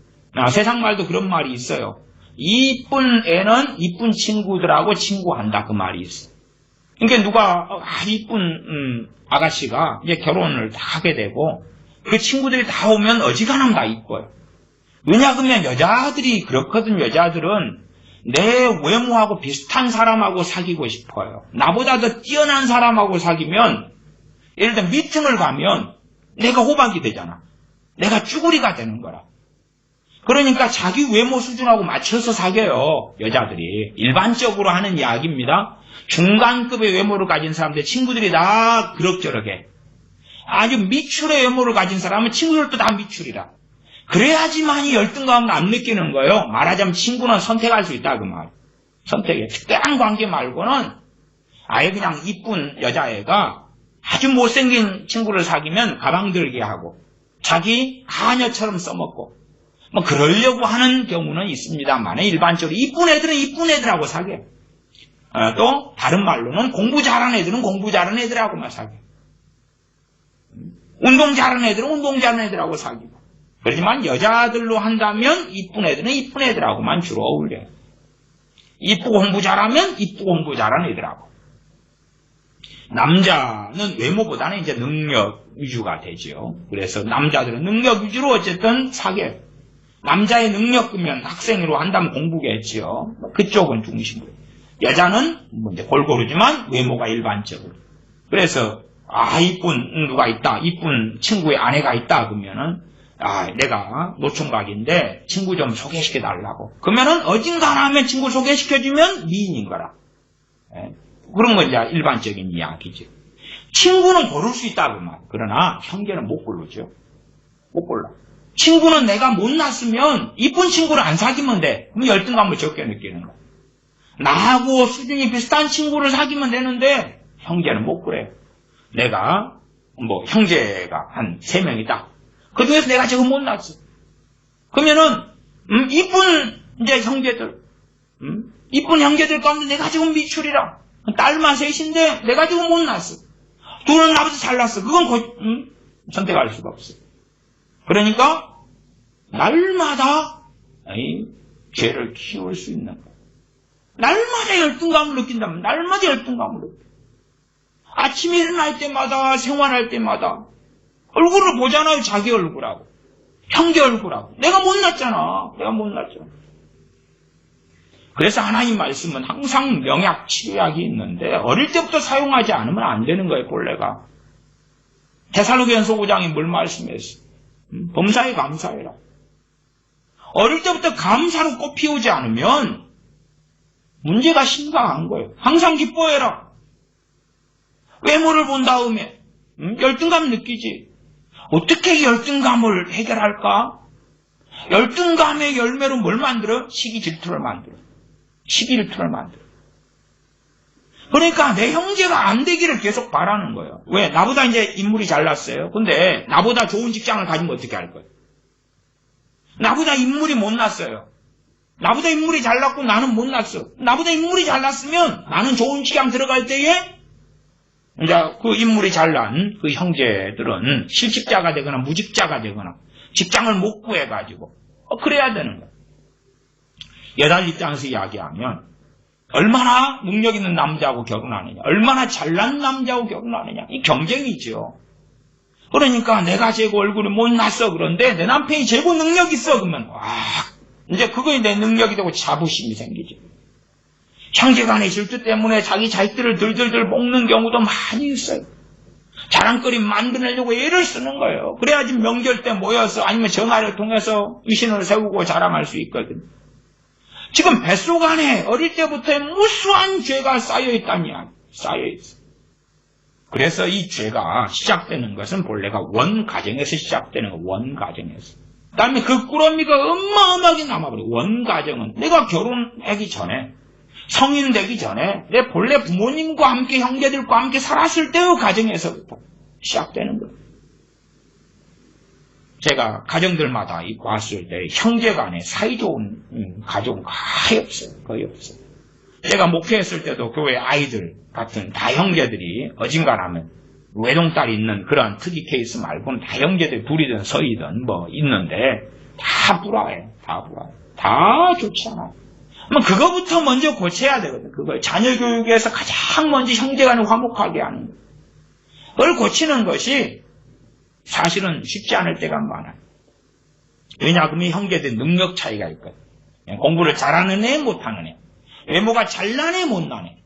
세상 말도 그런 말이 있어요. 이쁜 애는 이쁜 친구들하고 친구한다. 그 말이 있어요. 그러니까 누가 이쁜 아가씨가 이제 결혼을 다 하게 되고 그 친구들이 다 오면 어지간하면 다 이뻐요. 왜냐 그러면 여자들이 그렇거든. 여자들은 내 외모하고 비슷한 사람하고 사귀고 싶어요. 나보다 더 뛰어난 사람하고 사귀면 예를 들어 미팅을 가면 내가 호박이 되잖아. 내가 쭈구리가 되는 거라. 그러니까 자기 외모 수준하고 맞춰서 사귀어요. 여자들이. 일반적으로 하는 이야기입니다. 중간급의 외모를 가진 사람들 친구들이 다 그럭저럭해. 아주 미출의 외모를 가진 사람은 친구들도 다 미출이라. 그래야지만이 열등감을 안 느끼는 거예요. 말하자면 친구는 선택할 수 있다 그 말. 선택해. 특별한 관계 말고는 아예 그냥 이쁜 여자애가 아주 못생긴 친구를 사귀면 가방 들게 하고 자기 가녀처럼 써먹고 뭐 그러려고 하는 경우는 있습니다만 일반적으로 이쁜 애들은 이쁜 애들하고 사귀어요. 또 다른 말로는 공부 잘하는 애들은 공부 잘하는 애들하고만 사귀어요. 운동 잘하는 애들은 운동 잘하는 애들하고 사귀고. 그렇지만 여자들로 한다면 이쁜 애들은 이쁜 애들하고만 주로 어울려요. 이쁘고 공부 잘하면 이쁘고 공부 잘하는 애들하고. 남자는 외모보다는 이제 능력 위주가 되죠. 그래서 남자들은 능력 위주로 어쨌든 사귀어요. 남자의 능력이면 학생으로 한다면 공부겠지요. 그쪽은 중심으로. 여자는 뭐 이제 골고루지만 외모가 일반적으로. 그래서 이쁜 누가 있다, 이쁜 친구의 아내가 있다 그러면은 내가 노총각인데 친구 좀 소개시켜 달라고. 그러면은 어딘가나 하면 친구 소개시켜주면 미인인 거라. 그런 건 이제 일반적인 이야기죠. 친구는 고를 수 있다 그 말. 그러나 형제는 못 고르죠. 못 골라. 친구는 내가 못났으면 이쁜 친구를 안 사귀면 돼. 그럼 열등감을 적게 느끼는 거야. 나하고 수준이 비슷한 친구를 사귀면 되는데 형제는 못 그래요. 내가 뭐 형제가 한 3명이다. 그 중에서 내가 지금 못났어. 그러면은 이쁜 이제 형제들, 이쁜 형제들 가운데 내가 지금 미출이라. 딸만 셋인데 내가 지금 못났어. 둘은 나보다 잘났어. 그건 선택할 수가 없어. 그러니까 날마다 죄를 키울 수 있는 거야. 날마다 열등감을 느낀다면 날마다 열등감을 느껴. 아침에 일어날 때마다 생활할 때마다 얼굴을 보잖아요. 자기 얼굴하고 형제 얼굴하고. 내가 못났잖아. 그래서 하나님 말씀은 항상 명약, 치료약이 있는데 어릴 때부터 사용하지 않으면 안 되는 거예요, 본래가. 데살로니가서 5장에 뭘 말씀했어? 범사에 감사해라. 어릴 때부터 감사로 꽃피우지 않으면 문제가 심각한 거예요. 항상 기뻐해라. 외모를 본 다음에 열등감 느끼지. 어떻게 열등감을 해결할까? 열등감의 열매로 뭘 만들어? 시기 질투를 만들어. 시기 질투를 만들어. 그러니까 내 형제가 안 되기를 계속 바라는 거예요. 왜? 나보다 이제 인물이 잘났어요. 근데 나보다 좋은 직장을 가지면 어떻게 할 거예요? 나보다 인물이 못났어요. 나보다 인물이 잘났고 나는 못났어. 나보다 인물이 잘났으면 나는 좋은 직장 들어갈 때에 이제 그 인물이 잘난 그 형제들은 실직자가 되거나 무직자가 되거나 직장을 못 구해가지고 그래야 되는 거예요. 여달 입장에서 이야기하면 얼마나 능력 있는 남자하고 결혼하느냐, 얼마나 잘난 남자하고 결혼하느냐, 이 경쟁이죠. 그러니까 내가 재고 얼굴이 못났어. 그런데 내 남편이 재고 능력 있어. 그러면 와, 이제 그거에 내 능력이 되고 자부심이 생기죠. 형제간의 질투 때문에 자기 자식들을 들들들 먹는 경우도 많이 있어요. 자랑거리 만들려고 애를 쓰는 거예요. 그래야지 명절 때 모여서 아니면 전화를 통해서 위신을 세우고 자랑할 수 있거든요. 지금 뱃속 안에 어릴 때부터의 무수한 죄가 쌓여있다니, 쌓여있어. 그래서 이 죄가 시작되는 것은 본래가 원가정에서 시작되는 거, 원가정에서. 그 다음에 그 꾸러미가 어마어마하게 남아버려. 원가정은 내가 결혼하기 전에, 성인 되기 전에 내 본래 부모님과 함께 형제들과 함께 살았을 때의 가정에서부터 시작되는 거예요. 제가 가정들마다 입고 왔을 때 형제간에 사이좋은 가족은 거의 없어요. 거의 없어요. 제가 목회했을 때도 교회 아이들 같은 다 형제들이 어딘가라면 외동딸이 있는 그런 특이 케이스 말고는 다 형제들 둘이든 서이든 뭐 있는데 다 불화해요. 다 불화해요. 다 좋지 않아요. 그거부터 먼저 고쳐야 되거든. 그걸 자녀 교육에서 가장 먼저 형제간을 화목하게 하는 거. 그걸 고치는 것이 사실은 쉽지 않을 때가 많아요. 왜냐하면 형제들 능력 차이가 있거든. 공부를 잘하는 애, 못하는 애. 외모가 잘난 애, 못난 애.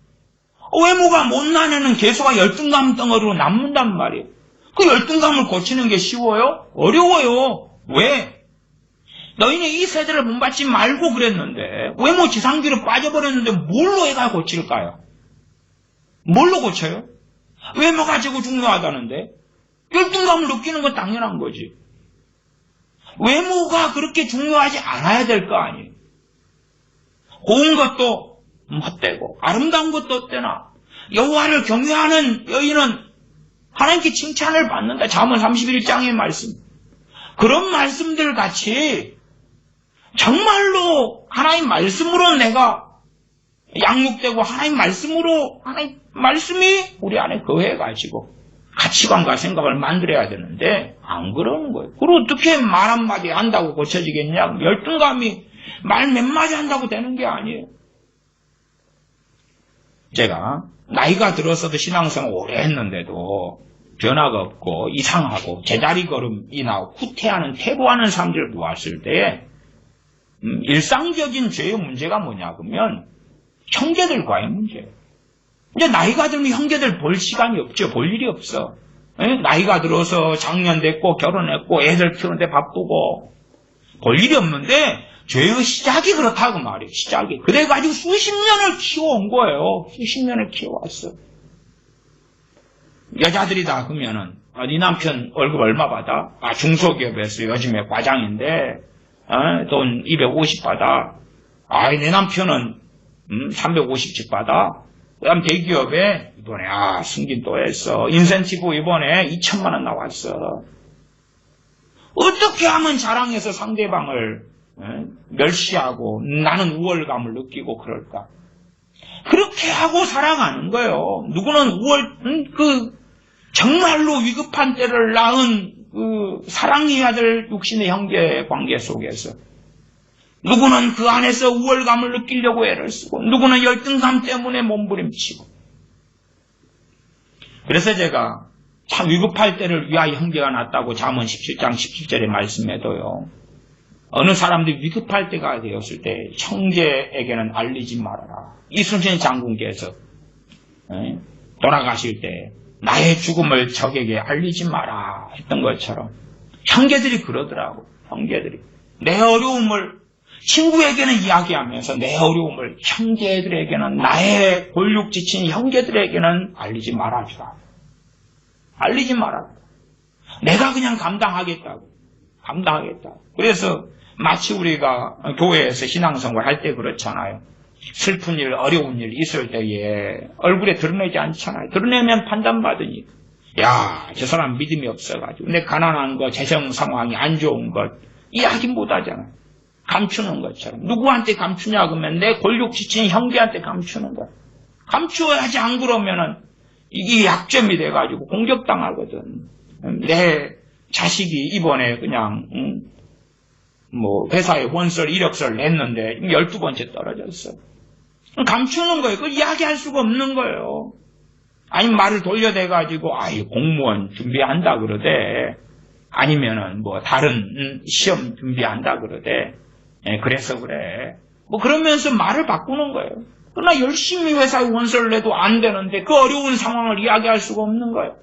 외모가 못난 애는 개수가 열등감 덩어리로 남는단 말이에요. 그 열등감을 고치는 게 쉬워요? 어려워요. 왜? 너희는 이 세대를 본받지 말고 그랬는데 외모 지상주의로 빠져버렸는데 뭘로 애가 고칠까요? 뭘로 고쳐요? 외모가 가지고 중요하다는데 열등감을 느끼는 건 당연한 거지. 외모가 그렇게 중요하지 않아야 될 거 아니에요. 고운 것도 헛되고 아름다운 것도 어때나 여호와를 경외하는 여인은 하나님께 칭찬을 받는다. 잠언 31장의 말씀. 그런 말씀들 같이 정말로 하나님 말씀으로 내가 양육되고 하나님 말씀으로 하나님 말씀이 우리 안에 거해가지고 가치관과 생각을 만들어야 되는데 안 그러는 거예요. 그걸 어떻게 말 한마디 한다고 고쳐지겠냐? 열등감이 말 몇 마디 한다고 되는 게 아니에요. 제가 나이가 들어서도 신앙생활 오래 했는데도 변화가 없고 이상하고 제자리 걸음이 나오고 후퇴하는 퇴보하는 사람들을 보았을 때 일상적인 죄의 문제가 뭐냐 그러면 형제들과의 문제예요. 이제 나이가 들면 형제들 볼 시간이 없죠. 볼 일이 없어. 나이가 들어서 장년 됐고 결혼했고 애들 키우는데 바쁘고 볼 일이 없는데 죄의 시작이 그렇다고 말이에요. 시작이. 그래가지고 수십 년을 키워온 거예요. 수십 년을 키워왔어. 여자들이다 그러면은 네 남편 월급 얼마 받아? 중소기업에서 요즘에 과장인데 돈 250 받아. 내 남편은 350씩 받아. 그 다음 대기업에 이번에 승진 또 했어. 인센티브 이번에 2천만 원 나왔어. 어떻게 하면 자랑해서 상대방을 멸시하고 나는 우월감을 느끼고 그럴까? 그렇게 하고 살아가는 거예요. 누구는 정말로 위급한 때를 낳은 사랑해야 될 육신의 형제 관계 속에서 누구는 그 안에서 우월감을 느끼려고 애를 쓰고 누구는 열등감 때문에 몸부림치고. 그래서 제가 참 위급할 때를 위하여 형제가 낫다고 잠언 17장 17절에 말씀해도요. 어느 사람들이 위급할 때가 되었을 때 형제에게는 알리지 말아라. 이순신 장군께서 돌아가실 때 나의 죽음을 적에게 알리지 마라 했던 것처럼 형제들이 그러더라고. 형제들이 내 어려움을 친구에게는 이야기하면서 내 어려움을 형제들에게는, 나의 골육 지친 형제들에게는 알리지 말아주라. 알리지 말아라. 내가 그냥 감당하겠다고. 그래서 마치 우리가 교회에서 신앙생활 할 때 그렇잖아요. 슬픈 일, 어려운 일 있을 때에 얼굴에 드러내지 않잖아요. 드러내면 판단받으니까. 야, 저 사람 믿음이 없어가지고 내 가난한 것, 재정 상황이 안 좋은 것 이야기 못하잖아요. 감추는 것처럼. 누구한테 감추냐 그러면 내 골육 지친 형제한테 감추는 거야. 감추어야지. 안 그러면은 이게 약점이 돼가지고 공격당하거든. 내 자식이 이번에 그냥 회사에 원서를 이력서를 냈는데 12번째 떨어졌어. 감추는 거예요. 그걸 이야기할 수가 없는 거예요. 아니면 말을 돌려대가지고 공무원 준비한다 그러대. 아니면은 다른 시험 준비한다 그러대. 그래서 그래. 그러면서 말을 바꾸는 거예요. 그러나 열심히 회사에 원서를 내도 안 되는데 그 어려운 상황을 이야기할 수가 없는 거예요.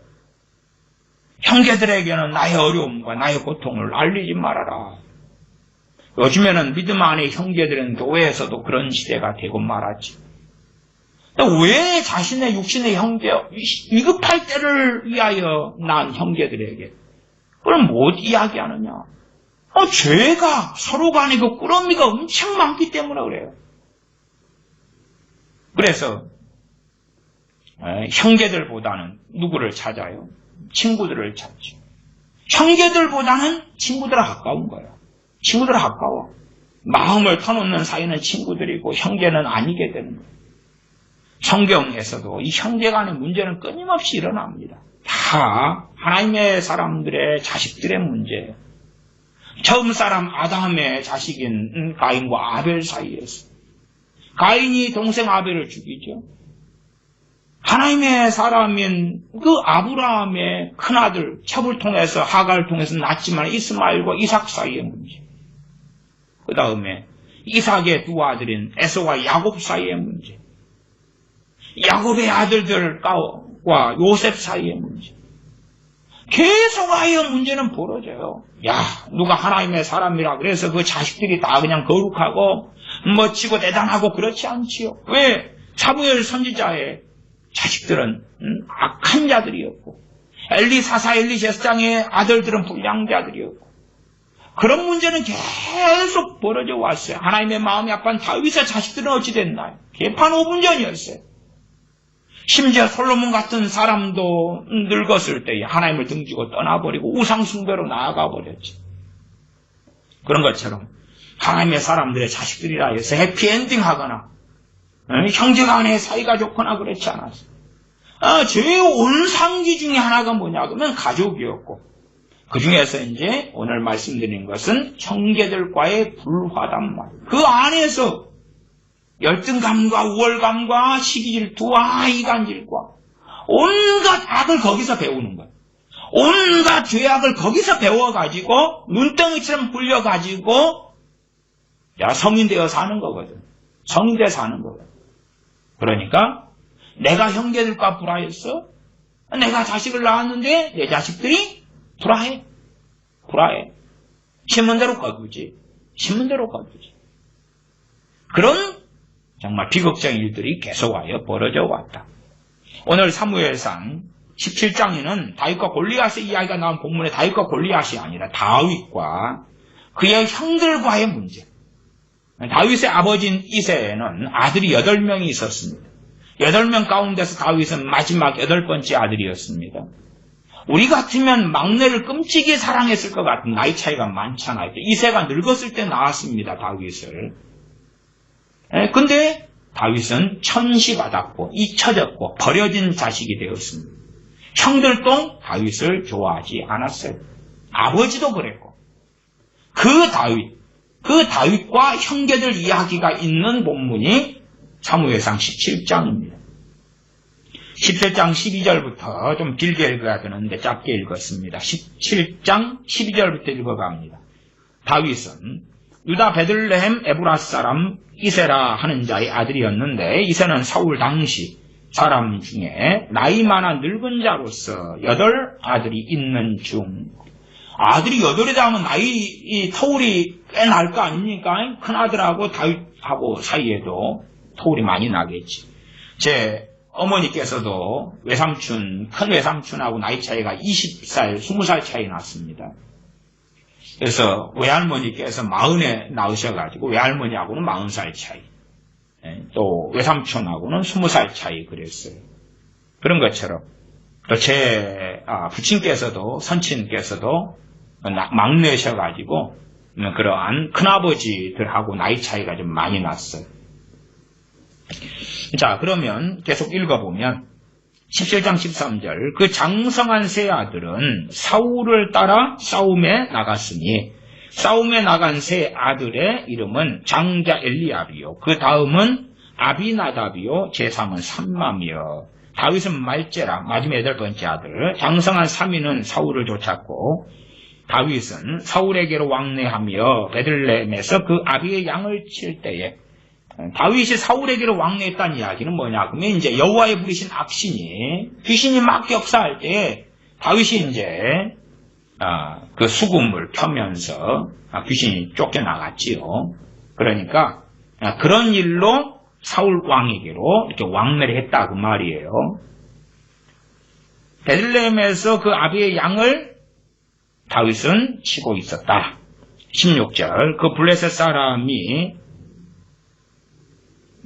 형제들에게는 나의 어려움과 나의 고통을 알리지 말아라. 요즘에는 믿음 안의 형제들은 교회에서도 그런 시대가 되고 말았지. 왜 자신의 육신의 형제, 위급할 때를 위하여 난 형제들에게 그걸 못 이야기하느냐? 죄가 서로 간에 그 꾸러미가 엄청 많기 때문에 그래요. 그래서 형제들보다는 누구를 찾아요? 친구들을 찾죠. 형제들보다는 친구들과 가까운 거예요. 친구들과 가까워. 마음을 터놓는 사이는 친구들이고 형제는 아니게 되는 거예요. 성경에서도 이 형제 간의 문제는 끊임없이 일어납니다. 다 하나님의 사람들의 자식들의 문제예요. 처음 사람 아담의 자식인 가인과 아벨 사이에서 가인이 동생 아벨을 죽이죠. 하나님의 사람인 그 아브라함의 큰아들 첩을 통해서 하갈을 통해서 낳지만 이스마엘과 이삭 사이의 문제. 그 다음에 이삭의 두 아들인 에서와 야곱 사이의 문제. 야곱의 아들들과 요셉 사이의 문제. 계속하여 문제는 벌어져요. 누가 하나님의 사람이라 그래서 그 자식들이 다 그냥 거룩하고 멋지고 대단하고 그렇지 않지요. 왜? 사무엘 선지자의 자식들은 악한 자들이었고 엘리 사사 엘리 제사장의 아들들은 불량자들이었고 그런 문제는 계속 벌어져 왔어요. 하나님의 마음이 아픈 다윗의 자식들은 어찌 됐나요? 개판 5분 전이었어요. 심지어 솔로몬 같은 사람도 늙었을 때에 하나님을 등지고 떠나버리고 우상숭배로 나아가 버렸지. 그런 것처럼 하나님의 사람들의 자식들이라 해서 해피엔딩 하거나 형제간의 사이가 좋거나 그렇지 않았어요. 제일 온상기 중에 하나가 뭐냐 그러면 가족이었고 그 중에서 이제 오늘 말씀드린 것은 형제들과의 불화단 말이에요. 그 안에서 열등감과 우월감과 시기질투와 이간질과 온갖 악을 거기서 배우는 거예요. 온갖 죄악을 거기서 배워가지고 눈덩이처럼 굴려가지고 성인 되어 사는 거거든. 성인 되어 사는 거거든. 그러니까 내가 형제들과 불화했어? 내가 자식을 낳았는데 내 자식들이 불화해. 심은 대로 거두지. 그런 정말 비극적인 일들이 계속하여 벌어져 왔다. 오늘 사무엘상 17장에는 다윗과 골리앗의 이야기가 나온 본문에 다윗과 골리앗이 아니라 다윗과 그의 형들과의 문제. 다윗의 아버지인 이새는 아들이 8명이 있었습니다. 8명 가운데서 다윗은 마지막 8번째 아들이었습니다. 우리 같으면 막내를 끔찍이 사랑했을 것 같은 나이 차이가 많잖아요. 이새가 늙었을 때 낳았습니다. 다윗을. 근데 다윗은 천시받았고 잊혀졌고 버려진 자식이 되었습니다. 형들도 다윗을 좋아하지 않았어요. 아버지도 그랬고. 그 다윗과 형제들 이야기가 있는 본문이 사무엘상 17장입니다. 17장 12절부터 좀 길게 읽어야 되는데 짧게 읽었습니다. 17장 12절부터 읽어갑니다. 다윗은 유다 베들레헴 에브라 사람 이세라 하는 자의 아들이었는데 이세는 사울 당시 사람 중에 나이 많아 늙은 자로서 8 아들이 있는 중 아들이 8이다 하면 나이 터울이 꽤 날 거 아닙니까? 큰 아들하고 다윗하고 사이에도 터울이 많이 나겠지. 제 어머니께서도 큰 외삼촌하고 나이 차이가 20살, 20살 차이 났습니다. 그래서 외할머니께서 40에 낳으셔가지고 외할머니하고는 40살 차이. 또 외삼촌하고는 20살 차이 그랬어요. 그런 것처럼 또 제 부친께서도 선친께서도 막내셔가지고 그러한 큰아버지들하고 나이 차이가 좀 많이 났어요. 자, 그러면 계속 읽어보면 17장 13절 그 장성한 세 아들은 사울을 따라 싸움에 나갔으니 싸움에 나간 세 아들의 이름은 장자 엘리압이요 그 다음은 아비나답이요 제3은 삼맘이요 다윗은 말제라 마지막 8번째 아들 장성한 3위는 사울을 쫓았고 다윗은 사울에게로 왕래하며 베들레헴에서 그 아비의 양을 칠 때에 다윗이 사울에게로 왕래했다는 이야기는 뭐냐? 그러면 이제 여호와의 부리신 악신이 귀신이 막 역사할 때 다윗이 이제 그 수금을 펴면서 귀신이 쫓겨나갔지요. 그러니까 그런 일로 사울 왕에게로 이렇게 왕래를 했다 그 말이에요. 베들레헴에서 그 아비의 양을 다윗은 치고 있었다. 16절 그 블레셋 사람이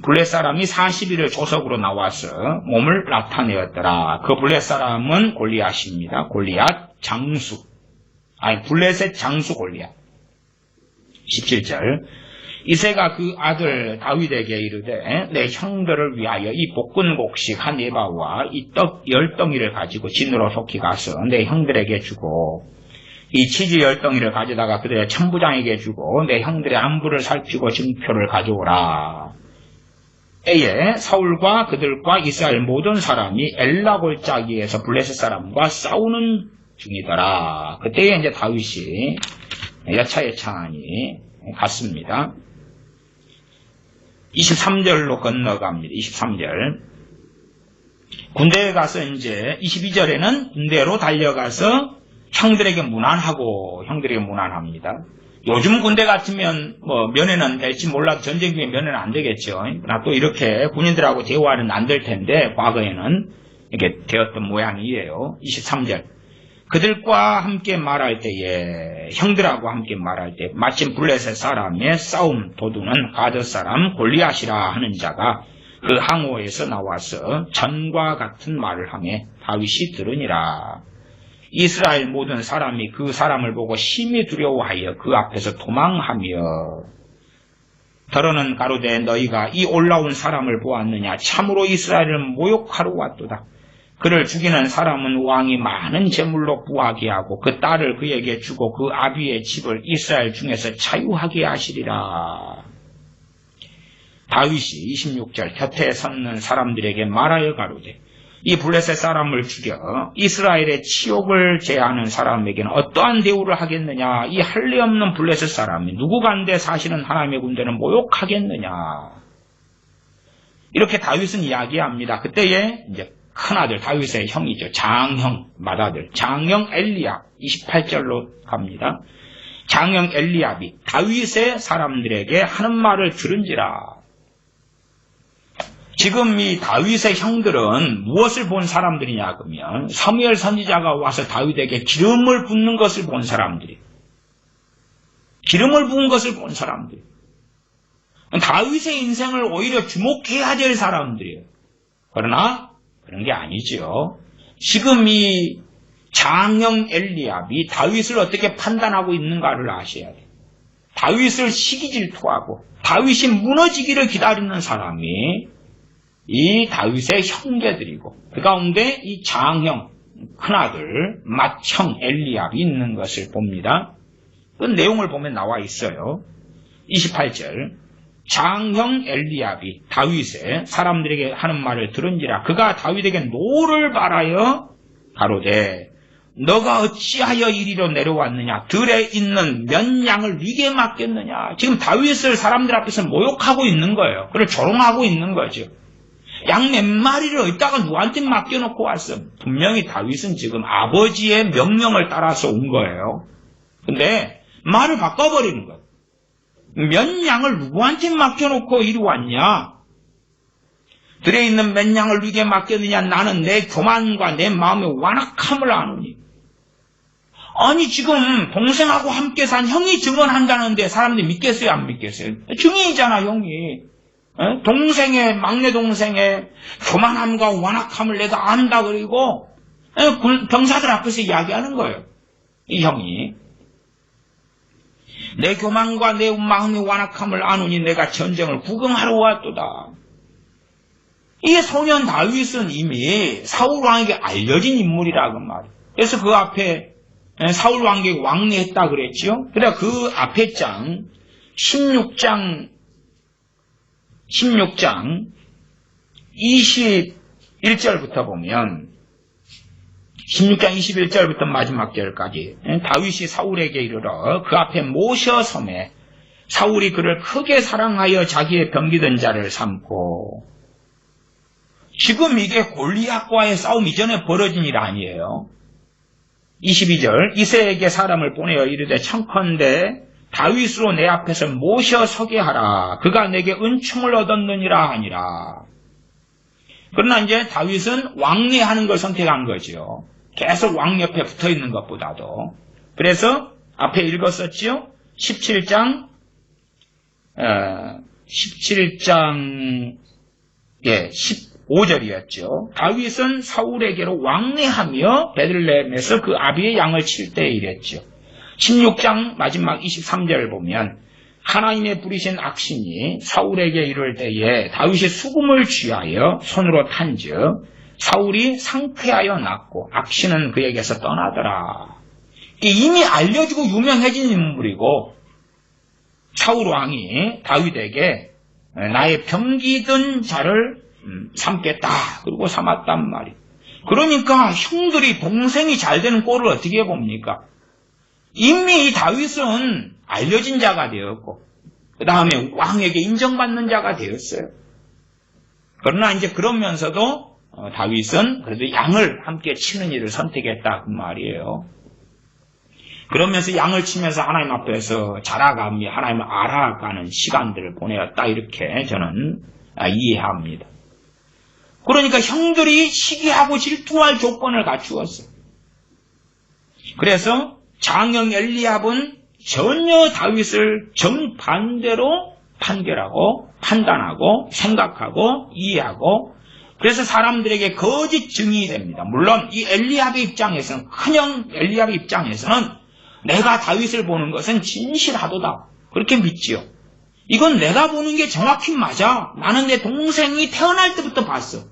40일을 조석으로 나와서 몸을 나타내었더라. 그 블레셋 사람은 골리앗입니다. 골리앗 장수. 블레셋 장수 골리앗. 17절 이새가 그 아들 다윗에게 이르되 내 형들을 위하여 이 볶은곡식 한 에바와 이 떡 10덩이를 가지고 진으로 속히 가서 내 형들에게 주고 이 치즈 10덩이를 가져다가 그들의 천부장에게 주고 내 형들의 안부를 살피고 증표를 가져오라. 때에 사울과 그들과 이스라엘 모든 사람이 엘라 골짜기에서 블레셋 사람과 싸우는 중이더라. 그때에 이제 다윗이 여차여차하니 갔습니다. 23절로 건너갑니다. 23절. 군대에 가서 이제 22절에는 군대로 달려가서 형들에게 문안합니다. 요즘 군대 같으면 면회는 될지 몰라도 전쟁 중에 면회는 안 되겠죠. 그러나 또 이렇게 군인들하고 대화는 안 될 텐데 과거에는 이렇게 되었던 모양이에요. 23절. 그들과 함께 말할 때에 형들하고 함께 말할 때 마침 블레셋 사람의 싸움 도두는 가드 사람 골리앗이라 하는 자가 그 항오에서 나와서 전과 같은 말을 하며 다윗이 들으니라. 이스라엘 모든 사람이 그 사람을 보고 심히 두려워하여 그 앞에서 도망하며 더러는 가로되 너희가 이 올라온 사람을 보았느냐 참으로 이스라엘을 모욕하러 왔도다. 그를 죽이는 사람은 왕이 많은 재물로 부하게 하고 그 딸을 그에게 주고 그 아비의 집을 이스라엘 중에서 자유하게 하시리라. 다윗이 26절 곁에 섰는 사람들에게 말하여 가로되 이 블레셋 사람을 죽여 이스라엘의 치욕을 제하는 사람에게는 어떠한 대우를 하겠느냐. 이 할례 없는 블레셋 사람이 누구 간데 사실은 하나님의 군대는 모욕하겠느냐. 이렇게 다윗은 이야기합니다. 그때에 이제 큰아들 다윗의 형이죠. 장형 맏아들 장형 엘리압 28절로 갑니다. 장형 엘리압이 다윗의 사람들에게 하는 말을 들은지라. 지금 이 다윗의 형들은 무엇을 본 사람들이냐 그러면 사무엘 선지자가 와서 다윗에게 기름을 붓는 것을 본 사람들이 기름을 부은 것을 본 사람들이 다윗의 인생을 오히려 주목해야 될 사람들이에요. 그러나 그런 게 아니죠. 지금 이 장형 엘리압이 다윗을 어떻게 판단하고 있는가를 아셔야 돼요. 다윗을 시기 질투하고 다윗이 무너지기를 기다리는 사람이 이 다윗의 형제들이고 그 가운데 이 장형 큰아들 맏형 엘리압이 있는 것을 봅니다. 그 내용을 보면 나와 있어요. 28절 장형 엘리압이 다윗의 사람들에게 하는 말을 들은지라 그가 다윗에게 노를 바라여 가로되 너가 어찌하여 이리로 내려왔느냐? 들에 있는 몇 양을 네게 맡겼느냐? 지금 다윗을 사람들 앞에서 모욕하고 있는 거예요. 그걸 조롱하고 있는 거죠. 양 몇 마리를 어디다가 누구한테 맡겨놓고 왔어? 분명히 다윗은 지금 아버지의 명령을 따라서 온 거예요. 근데 말을 바꿔버리는 거예요. 몇 양을 누구한테 맡겨놓고 이리 왔냐? 들에 있는 몇 양을 네게 맡겼느냐? 나는 내 교만과 내 마음의 완악함을 아노니. 아니 지금 동생하고 함께 산 형이 증언한다는데 사람들이 믿겠어요 안 믿겠어요? 증인이잖아 형이. 동생의 막내 동생의 교만함과 완악함을 내가 안다 그리고 병사들 앞에서 이야기하는 거예요. 이 형이. 내 교만과 내 마음의 완악함을 아노니 내가 전쟁을 구경하러 왔도다. 이 소년 다윗은 이미 사울 왕에게 알려진 인물이라고 말이에요. 그래서 그 앞에 사울 왕에게 왕래했다 그랬죠. 그래 그 앞에 장 16장 21절부터 보면 16장 21절부터 마지막 절까지 다윗이 사울에게 이르러 그 앞에 모셔섬에 사울이 그를 크게 사랑하여 자기의 병기던 자를 삼고. 지금 이게 골리앗과의 싸움 이전에 벌어진 일 아니에요. 22절 이새에게 사람을 보내어 이르되 청컨대 다윗으로 내 앞에서 모셔 서게 하라. 그가 내게 은총을 얻었느니라 하니라. 그러나 이제 다윗은 왕래하는 걸 선택한 거죠. 계속 왕 옆에 붙어 있는 것보다도. 그래서 앞에 읽었었지요. 17장 15절이었죠. 다윗은 사울에게로 왕래하며 베들레헴에서 그 아비의 양을 칠 때 이랬죠. 16장 마지막 23절을 보면 하나님의 부리신 악신이 사울에게 이를 때에 다윗이 수금을 취하여 손으로 탄즉 사울이 상쾌하여 났고 악신은 그에게서 떠나더라. 이미 알려지고 유명해진 인물이고 사울 왕이 다윗에게 나의 병기든 자를 삼겠다 그리고 삼았단 말이에요. 그러니까 형들이 동생이 잘 되는 꼴을 어떻게 봅니까? 이미 이 다윗은 알려진 자가 되었고 그 다음에 왕에게 인정받는 자가 되었어요. 그러나 이제 그러면서도 다윗은 그래도 양을 함께 치는 일을 선택했다 그 말이에요. 그러면서 양을 치면서 하나님 앞에서 자라가며 하나님을 알아가는 시간들을 보내었다 이렇게 저는 이해합니다. 그러니까 형들이 시기하고 질투할 조건을 갖추었어요. 그래서 장형 엘리압은 전혀 다윗을 정반대로 판결하고 판단하고 생각하고 이해하고 그래서 사람들에게 거짓 증인이 됩니다. 물론 이 엘리압의 입장에서는 큰형 엘리압의 입장에서는 내가 다윗을 보는 것은 진실하도다 그렇게 믿지요. 이건 내가 보는 게 정확히 맞아. 나는 내 동생이 태어날 때부터 봤어.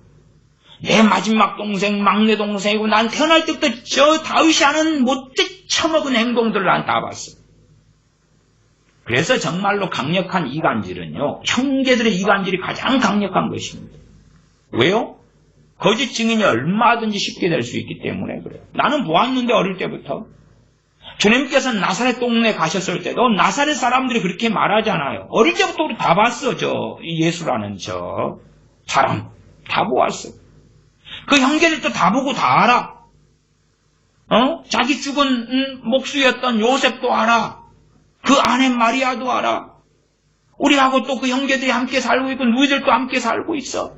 내 마지막 동생 막내 동생이고 난 태어날 때부터 저 다윗이 하는 못돼 처먹은 행동들을 난 다 봤어. 그래서 정말로 강력한 이간질은요. 형제들의 이간질이 가장 강력한 것입니다. 왜요? 거짓 증인이 얼마든지 쉽게 될 수 있기 때문에 그래요. 나는 보았는데 어릴 때부터. 주님께서 나사렛 동네 가셨을 때도 나사렛 사람들이 그렇게 말하잖아요. 어릴 때부터 우리 다 봤어. 저 예수라는 저 사람 다 보았어. 그 형제들도 다 보고 다 알아. 자기 죽은 목수였던 요셉도 알아. 그 아내 마리아도 알아. 우리하고 또 그 형제들이 함께 살고 있고 누이들도 함께 살고 있어.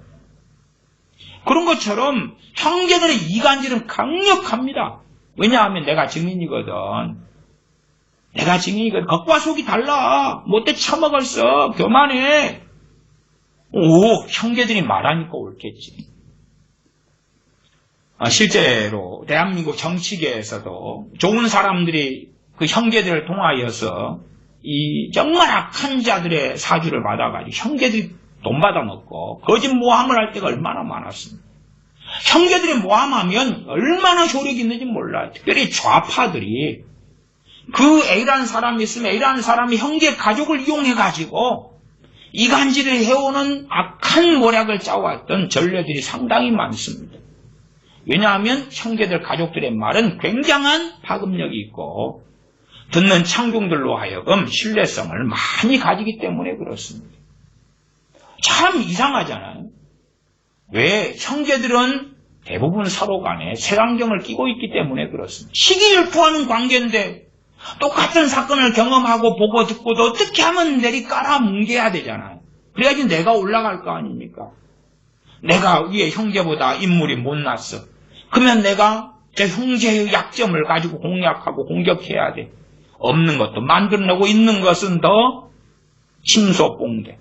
그런 것처럼 형제들의 이간질은 강력합니다. 왜냐하면 내가 증인이거든. 겉과 속이 달라. 못돼 처먹었어. 교만해. 오, 형제들이 말하니까 옳겠지. 실제로 대한민국 정치계에서도 좋은 사람들이 그 형제들을 통하여서 이 정말 악한 자들의 사주를 받아가지고 형제들이 돈 받아먹고 거짓 모함을 할 때가 얼마나 많았습니다. 형제들이 모함하면 얼마나 효력이 있는지 몰라요. 특별히 좌파들이 그 A라는 사람이 있으면 A라는 사람이 형제 가족을 이용해가지고 이간질을 해오는 악한 모략을 짜왔던 전례들이 상당히 많습니다. 왜냐하면 형제들 가족들의 말은 굉장한 파급력이 있고 듣는 창중들로 하여금 신뢰성을 많이 가지기 때문에 그렇습니다. 참 이상하잖아요. 왜? 형제들은 대부분 서로 간에 색안경을 끼고 있기 때문에 그렇습니다. 시기열토하는 관계인데 똑같은 사건을 경험하고 보고 듣고도 어떻게 하면 내리 깔아뭉개야 되잖아요. 그래야지 내가 올라갈 거 아닙니까? 내가 위에 형제보다 인물이 못났어. 그러면 내가 제 형제의 약점을 가지고 공략하고 공격해야 돼. 없는 것도 만들어내고 있는 것은 더 침소봉대.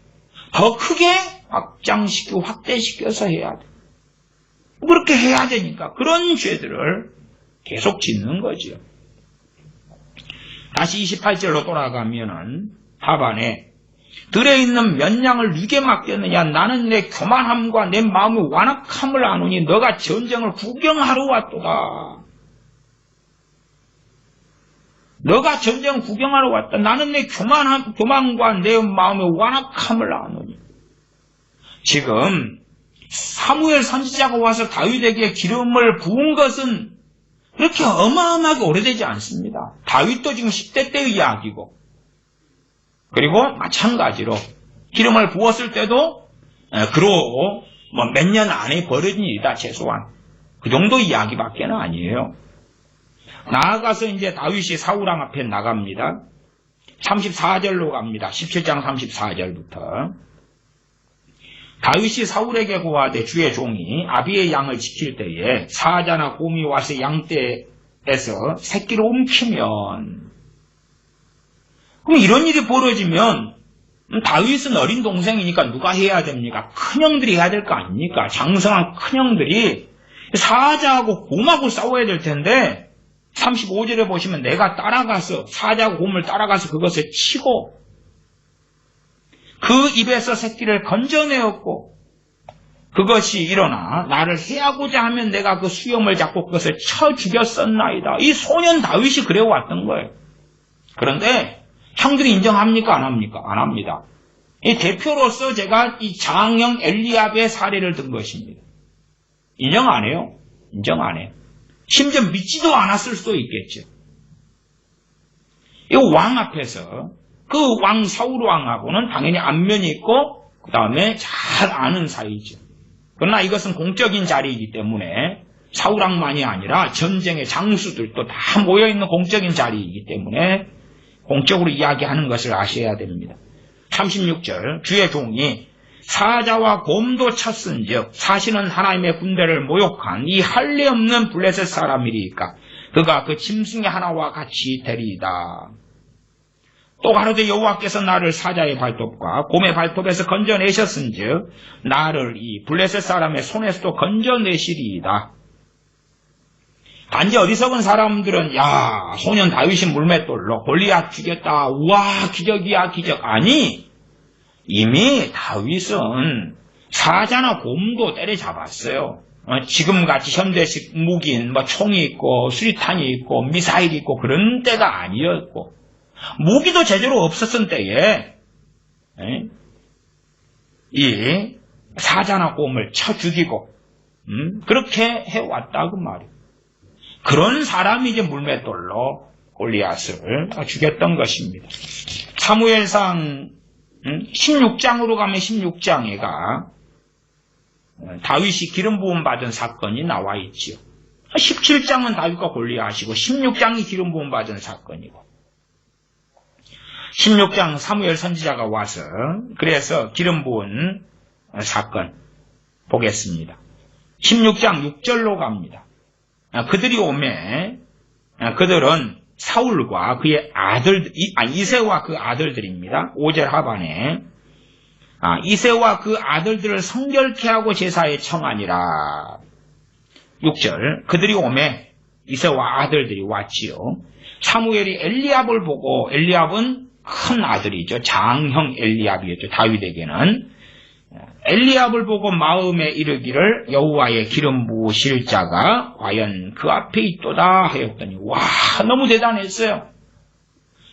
더 크게 확장시키고 확대시켜서 해야 돼. 그렇게 해야 되니까 그런 죄들을 계속 짓는 거죠. 다시 28절로 돌아가면은 하반에 들에 있는 몇 양을 누게 맡겼느냐 나는 내 교만함과 내 마음의 완악함을 아노니 너가 전쟁을 구경하러 왔도다. 너가 전쟁 구경하러 왔다. 나는 내 교만과 내 마음의 완악함을 아노니. 지금 사무엘 선지자가 와서 다윗에게 기름을 부은 것은 그렇게 어마어마하게 오래되지 않습니다. 다윗도 지금 10대 때의 이야기고 그리고 마찬가지로 기름을 부었을 때도 그로 몇 년 안에 벌어진 일이다 최소한. 그 정도 이야기밖에는 아니에요. 나아가서 이제 다윗이 사울왕 앞에 나갑니다. 34절로 갑니다. 17장 34절부터. 다윗이 사울에게 고하되 주의 종이 아비의 양을 지킬 때에 사자나 곰이 와서 양떼에서 새끼를 옮기면 그럼 이런 일이 벌어지면 다윗은 어린 동생이니까 누가 해야 됩니까? 큰형들이 해야 될 거 아닙니까? 장성한 큰형들이 사자하고 곰하고 싸워야 될 텐데 35절에 보시면 내가 따라가서 사자하고 곰을 따라가서 그것을 치고 그 입에서 새끼를 건져내었고 그것이 일어나 나를 해하고자 하면 내가 그 수염을 잡고 그것을 쳐 죽였었나이다. 이 소년 다윗이 그래왔던 거예요. 그런데 형들이 인정합니까? 안 합니까? 안 합니다. 이 대표로서 제가 이 장형 엘리압의 사례를 든 것입니다. 인정 안 해요. 인정 안 해요. 심지어 믿지도 않았을 수도 있겠죠. 이 왕 앞에서 그 왕 사울 왕하고는 당연히 안면이 있고 그 다음에 잘 아는 사이죠. 그러나 이것은 공적인 자리이기 때문에 사울 왕만이 아니라 전쟁의 장수들도 다 모여있는 공적인 자리이기 때문에 공적으로 이야기하는 것을 아셔야 됩니다. 36절 주의 종이 사자와 곰도 쳤은즉 사실은 하나님의 군대를 모욕한 이 할례 없는 블레셋 사람이리까 그가 그 짐승의 하나와 같이 되리이다. 또 가로되 여호와께서 나를 사자의 발톱과 곰의 발톱에서 건져내셨은즉 나를 이 블레셋 사람의 손에서도 건져내시리이다. 단지 어리석은 사람들은 야 소년 다윗이 물맷돌로 골리앗 죽였다. 우와 기적이야 기적. 아니 이미 다윗은 사자나 곰도 때려잡았어요. 지금같이 현대식 무기인 총이 있고 수리탄이 있고 미사일이 있고 그런 때가 아니었고 무기도 제대로 없었던 때에 이 사자나 곰을 쳐 죽이고 그렇게 해왔다 그 말이에요. 그런 사람이 이제 물맷돌로 골리앗을 죽였던 것입니다. 사무엘상 16장으로 가면 16장에가 다윗이 기름 부음 받은 사건이 나와 있지요. 17장은 다윗과 골리앗이고 16장이 기름 부음 받은 사건이고 16장 사무엘 선지자가 와서 그래서 기름 부은 사건 보겠습니다. 16장 6절로 갑니다. 그들이 오매 그들은 사울과 그의 아들 이새와 그 아들들입니다. 5절 하반에 이새와 그 아들들을 성결케 하고 제사에 청하니라. 6절 그들이 오매 이새와 아들들이 왔지요. 사무엘이 엘리압을 보고 엘리압은 큰 아들이죠. 장형 엘리압이었죠. 다윗에게는 엘리압을 보고 마음에 이르기를 여호와의 기름 부으실 자가 과연 그 앞에 있도다 하였더니 와 너무 대단했어요.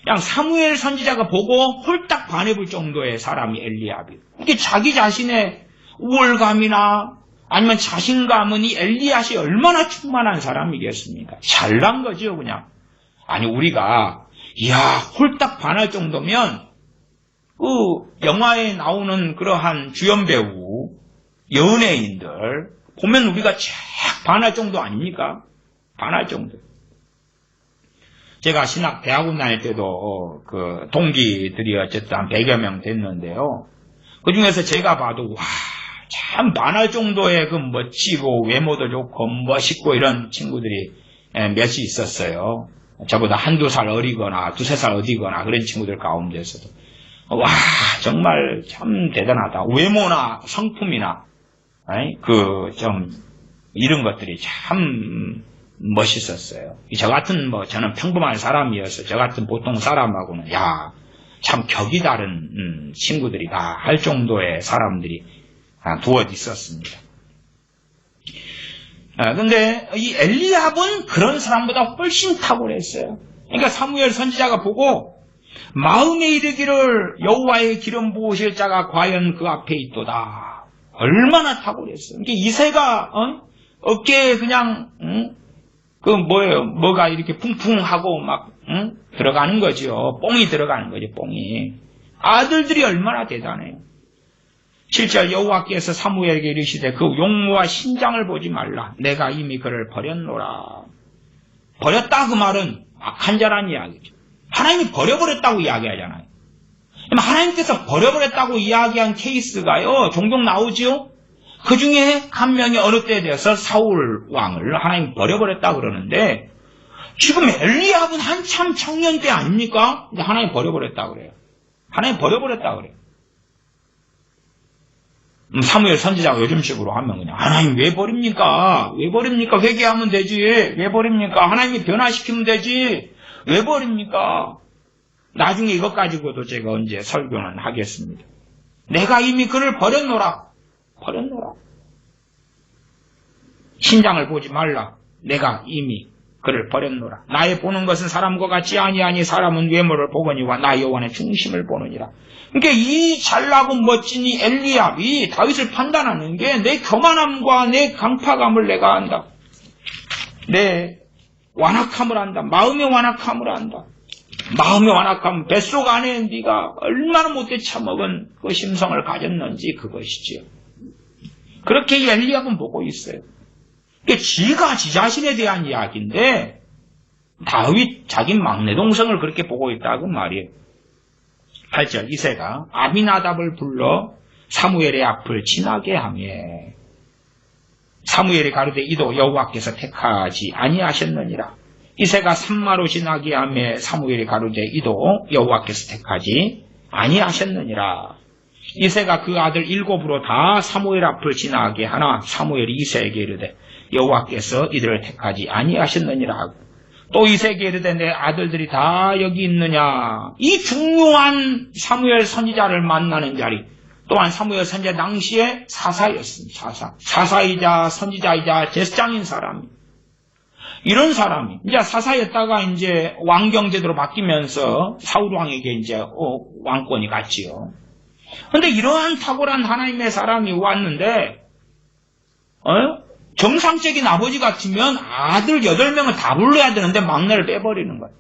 그냥 사무엘 선지자가 보고 홀딱 반해볼 정도의 사람이 엘리압이에요. 이게 자기 자신의 우월감이나 아니면 자신감은 이 엘리야시 얼마나 충만한 사람이겠습니까? 잘난 거죠, 그냥. 아니, 우리가, 이야, 홀딱 반할 정도면, 영화에 나오는 그러한 주연 배우, 연예인들, 보면 우리가 쫙 반할 정도 아닙니까? 반할 정도. 제가 신학 대학원 다닐 때도 동기들이 어쨌든 한 100여 명 됐는데요. 그 중에서 제가 봐도, 와, 참 반할 정도의 멋지고 외모도 좋고 멋있고 이런 친구들이 몇이 있었어요. 저보다 한두 살 어리거나 두세 살 어리거나 그런 친구들 가운데서도. 와, 정말 참 대단하다. 외모나 성품이나, 이런 것들이 참 멋있었어요. 저 같은 저는 평범한 사람이어서 저 같은 보통 사람하고는 참 격이 다른 친구들이다 할 정도의 사람들이 두어 있었습니다. 근데 이 엘리압은 그런 사람보다 훨씬 탁월했어요. 그러니까 사무엘 선지자가 보고 마음에 이르기를 여호와의 기름 부으실 자가 과연 그 앞에 있도다. 얼마나 탁월했어요. 그러니까 이새가 어깨에 그냥 뭐가 이렇게 풍풍하고 막 들어가는 거죠. 뽕이 들어가는 거죠. 뽕이. 아들들이 얼마나 대단해요. 7절 여호와께서 사무엘에게 이르시되 그 용모와 신장을 보지 말라. 내가 이미 그를 버렸노라. 버렸다 그 말은 악한 자란 이야기죠. 하나님이 버려버렸다고 이야기하잖아요. 하나님께서 버려버렸다고 이야기한 케이스가요. 종종 나오지요. 그 중에 한 명이 어느 때에 대해서 사울 왕을 하나님이 버려버렸다 그러는데 지금 엘리압은 한참 청년 때 아닙니까? 근데 하나님이 버려버렸다 그래요. 하나님이 버려버렸다 그래요. 사무엘 선지자가 요즘식으로 하면 그냥 하나님 왜 버립니까? 왜 버립니까? 회개하면 되지. 왜 버립니까? 하나님이 변화시키면 되지. 왜 버립니까? 나중에 이것 가지고도 제가 언제 설교는 하겠습니다. 내가 이미 그를 버렸노라. 버렸노라. 신장을 보지 말라. 내가 이미 그를 버렸노라. 나의 보는 것은 사람과 같지 아니하니 사람은 외모를 보거니와 나 여호와의 중심을 보느니라. 그러니까 이 잘나고 멋진 이 엘리압이 다윗을 판단하는 게 내 교만함과 내 강파감을 내가 안다. 내 완악함을 안다. 마음의 완악함을 안다. 마음의 완악함, 뱃속 안에 네가 얼마나 못돼 처먹은 그 심성을 가졌는지 그것이지요. 그렇게 이 엘리압은 보고 있어요. 그러니까 지가 지 자신에 대한 이야기인데 다윗 자기 막내 동생을 그렇게 보고 있다고 말이에요. 8절 이새가 아비나답을 불러 사무엘의 앞을 지나게 하며 사무엘이 가로되 이도 여호와께서 택하지 아니하셨느니라. 이새가 산마로 지나게 하며 사무엘이 가로되 이도 여호와께서 택하지 아니하셨느니라. 이새가 그 아들 7으로 다 사무엘 앞을 지나게 하나 사무엘이 이새에게 이르되 여호와께서 이들을 택하지 아니하셨느니라 하고 또 이새에게 이르되 내 아들들이 다 여기 있느냐. 이 중요한 사무엘 선지자를 만나는 자리 또한 사무엘 선지자 당시에 사사였습니다. 사사이자 선지자이자 제사장인 사람. 이런 사람이 이제 사사였다가 이제 왕경제도로 바뀌면서 사울 왕에게 이제 왕권이 갔지요. 그런데 이러한 탁월한 하나님의 사람이 왔는데 정상적인 아버지 같으면 아들 8명을 다 불러야 되는데 막내를 빼버리는 거예요.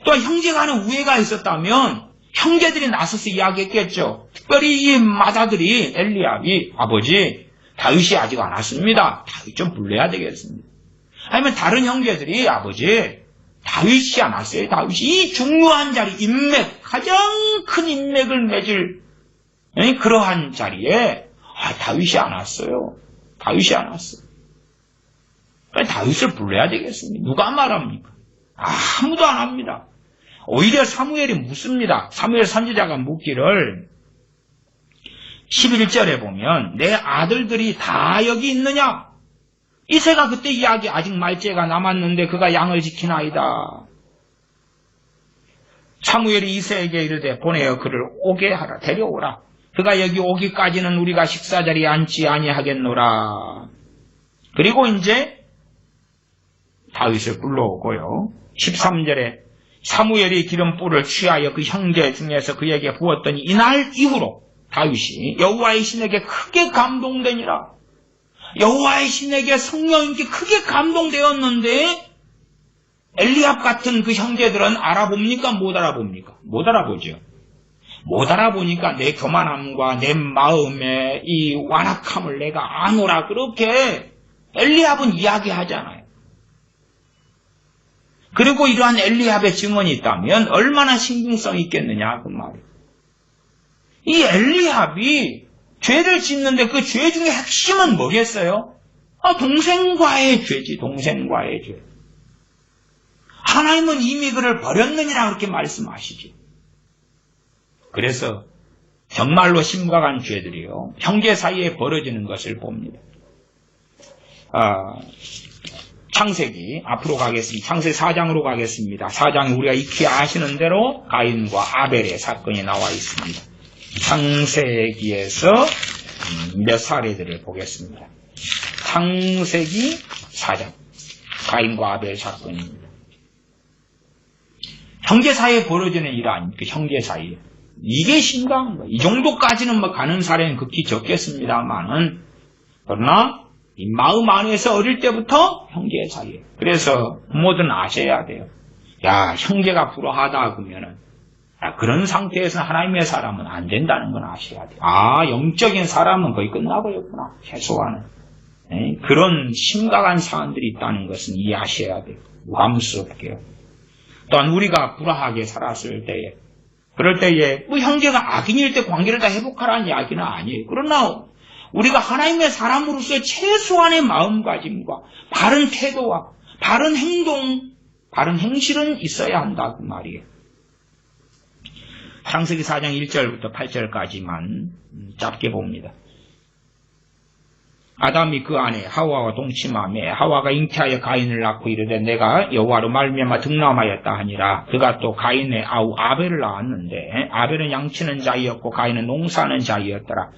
또 형제 간에 우애가 있었다면 형제들이 나서서 이야기했겠죠. 특별히 이 맏아들이 엘리압이 아버지 다윗이 아직 안 왔습니다. 다윗 좀 불러야 되겠습니다. 아니면 다른 형제들이 아버지 다윗이 안 왔어요. 다윗이 이 중요한 자리 인맥 가장 큰 인맥을 맺을 그러한 자리에 다윗이 안 왔어요. 다윗이 안 왔어요. 다윗을 불러야 되겠습니다. 누가 말합니까? 아무도 안 합니다. 오히려 사무엘이 묻습니다. 사무엘 선지자가 묻기를 11절에 보면 내 아들들이 다 여기 있느냐? 이새가 그때 이야기 아직 말째가 남았는데 그가 양을 지키나이다. 사무엘이 이새에게 이르되 보내어 그를 오게 하라. 데려오라. 그가 여기 오기까지는 우리가 식사자리에 앉지 아니하겠노라. 그리고 이제 다윗을 불러오고요. 13절에 사무엘이 기름불을 취하여 그 형제 중에서 그에게 부었더니 이날 이후로 다윗이 여호와의 신에게 크게 감동되니라. 여호와의 신에게 성령님께 크게 감동되었는데 엘리압 같은 그 형제들은 알아봅니까? 못 알아봅니까? 못 알아보죠. 못 알아보니까 내 교만함과 내 마음의 이 완악함을 내가 아노라 그렇게 엘리압은 이야기하잖아요. 그리고 이러한 엘리압의 증언이 있다면 얼마나 신빙성이 있겠느냐 그 말이에요. 이 엘리압이 죄를 짓는데 그 죄 중에 핵심은 뭐겠어요? 동생과의 죄지, 동생과의 죄. 하나님은 이미 그를 버렸느니라 그렇게 말씀하시지. 그래서 정말로 심각한 죄들이요, 형제 사이에 벌어지는 것을 봅니다. 창세기 앞으로 가겠습니다. 창세기 4장으로 가겠습니다. 4장에 우리가 익히 아시는 대로 가인과 아벨의 사건이 나와 있습니다. 창세기에서 몇 사례들을 보겠습니다. 창세기 4장 가인과 아벨 사건입니다. 형제 사이에 벌어지는 일은 그 형제 사이에 이게 심각한 거예요. 이 정도까지는 뭐 가는 사례는 극히 적겠습니다만은, 그러나 이 마음 안에서 어릴 때부터 형제 사이에. 그래서 부모들은 아셔야 돼요. 야, 형제가 불화하다 그러면은 그런 상태에서 하나님의 사람은 안 된다는 건 아셔야 돼요. 영적인 사람은 거의 끝나버렸구나. 최소한은. 그런 심각한 사안들이 있다는 것은 이해하셔야 돼요. 무감스럽게요. 또한 우리가 불화하게 살았을 때에, 그럴 때에 뭐 형제가 악인일 때 관계를 다 회복하라는 이야기는 아니에요. 그러나 우리가 하나님의 사람으로서의 최소한의 마음가짐과 바른 태도와 바른 행동, 바른 행실은 있어야 한다 그 말이에요. 창세기 4장 1절부터 8절까지만 짧게 봅니다. 아담이 그 아내 하와와 동침하며 하와가 잉태하여 가인을 낳고 이르되 내가 여호와로 말미암아 득남하였다 하니라. 그가 또 가인의 아우 아벨을 낳았는데 아벨은 양치는 자이었고 가인은 농사하는 자이었더라.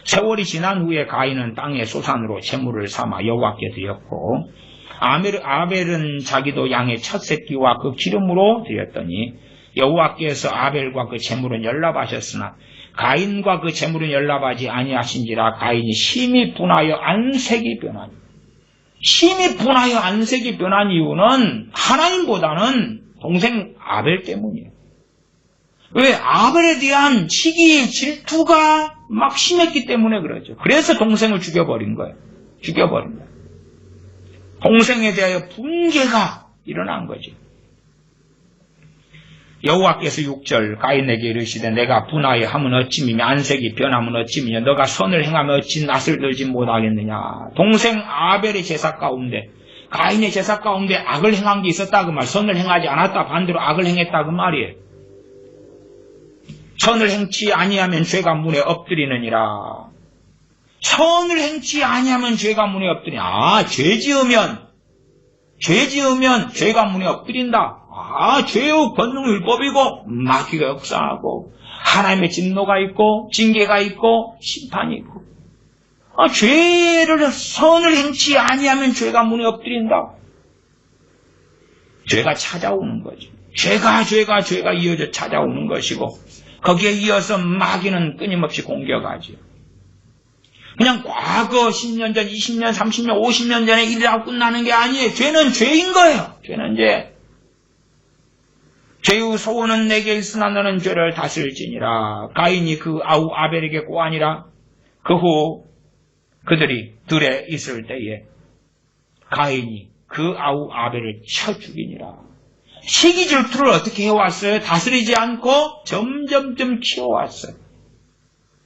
세월이 지난 후에 가인은 땅의 소산으로 제물을 삼아 여호와께 드렸고 아벨은 자기도 양의 첫 새끼와 그 기름으로 드렸더니 여호와께서 아벨과 그 제물은 연락하셨으나 가인과 그 제물은 연락하지 아니하신지라. 가인이 심히 분하여 안색이 변하니, 심히 분하여 안색이 변한 이유는 하나님보다는 동생 아벨 때문이에요. 왜? 아벨에 대한 시기 질투가 막 심했기 때문에 그러죠. 그래서 동생을 죽여버린 거예요. 죽여버린 거예요. 동생에 대하여 분개가 일어난 거죠. 여호와께서 6절 가인에게 이르시되 내가 분하여 하면 어찌미며 안색이 변하면 어찌미며 너가 선을 행하면 어찌 낯을 들지 못하겠느냐. 동생 아벨의 제사 가운데, 가인의 제사 가운데 악을 행한 게 있었다 그 말, 선을 행하지 않았다, 반대로 악을 행했다 그 말이에요. 선을 행치 아니하면 죄가 문에 엎드리느니라. 선을 행치 아니하면 죄가 문에 엎드리냐. 죄 지으면 죄가 문에 엎드린다. 죄의 권능 율법이고 마귀가 역사하고 하나님의 진노가 있고 징계가 있고 심판이 있고, 선을 행치 아니하면 죄가 문에 엎드린다. 죄가 찾아오는 거죠. 죄가 이어져 찾아오는 것이고 거기에 이어서 마귀는 끊임없이 공격하죠. 그냥 과거 10년 전, 20년, 30년, 50년 전에 일이라고 끝나는 게 아니에요. 죄는 죄인 거예요. 죄는 죄. 죄의 소원은 내게 있으나 너는 죄를 다스릴지니라. 가인이 그 아우 아벨에게 고하니라. 그 후 그들이 들에 있을 때에 가인이 그 아우 아벨을 쳐 죽이니라. 시기 질투를 어떻게 해왔어요? 다스리지 않고 점점점 키워왔어요.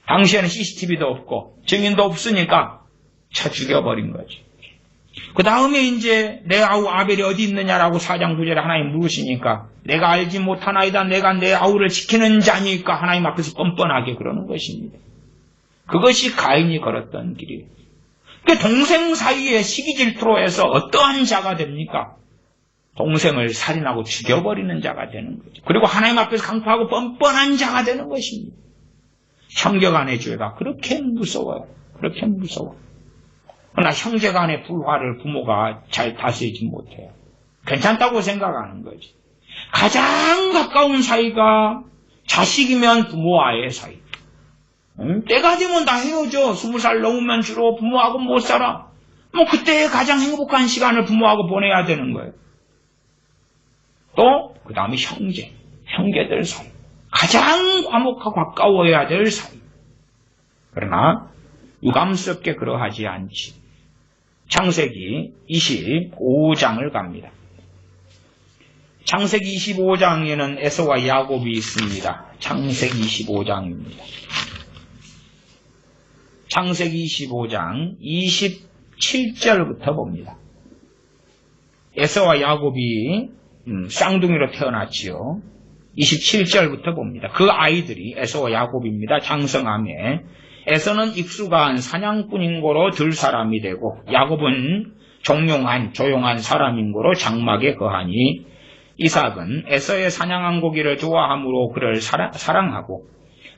당시에는 CCTV도 없고 증인도 없으니까 쳐 죽여버린 거지. 그 다음에 이제 내 아우 아벨이 어디 있느냐라고 4장 9절에 하나님 물으시니까 내가 알지 못하나이다. 내가 내 아우를 지키는 자니까 하나님 앞에서 뻔뻔하게 그러는 것입니다. 그것이 가인이 걸었던 길이에요. 그러니까 동생 사이에 시기 질투로 해서 어떠한 자가 됩니까? 동생을 살인하고 죽여버리는 자가 되는 거죠. 그리고 하나님 앞에서 강포하고 뻔뻔한 자가 되는 것입니다. 형제 간의 죄가 그렇게 무서워요. 그렇게 무서워. 그러나 형제 간의 불화를 부모가 잘 다스리지 못해요. 괜찮다고 생각하는 거지. 가장 가까운 사이가 자식이면 부모와의 사이. 때가 되면 다 헤어져. 20살 넘으면 주로 부모하고 못 살아. 뭐 그때 가장 행복한 시간을 부모하고 보내야 되는 거예요. 또 그 다음에 형제들 사이. 가장 화목하고 가까워야 될 사이. 그러나 유감스럽게 그러하지 않지. 창세기 25장을 갑니다. 창세기 25장에는 에서와 야곱이 있습니다. 창세기 25장입니다. 창세기 25장 27절부터 봅니다. 에서와 야곱이 쌍둥이로 태어났지요. 27절부터 봅니다. 그 아이들이 에서와 야곱입니다. 장성함에 에서는 익숙한 사냥꾼인 고로 들사람이 되고 야곱은 조용한 사람인 고로 장막에 거하니 이삭은 에서의 사냥한 고기를 좋아함으로 그를 사랑하고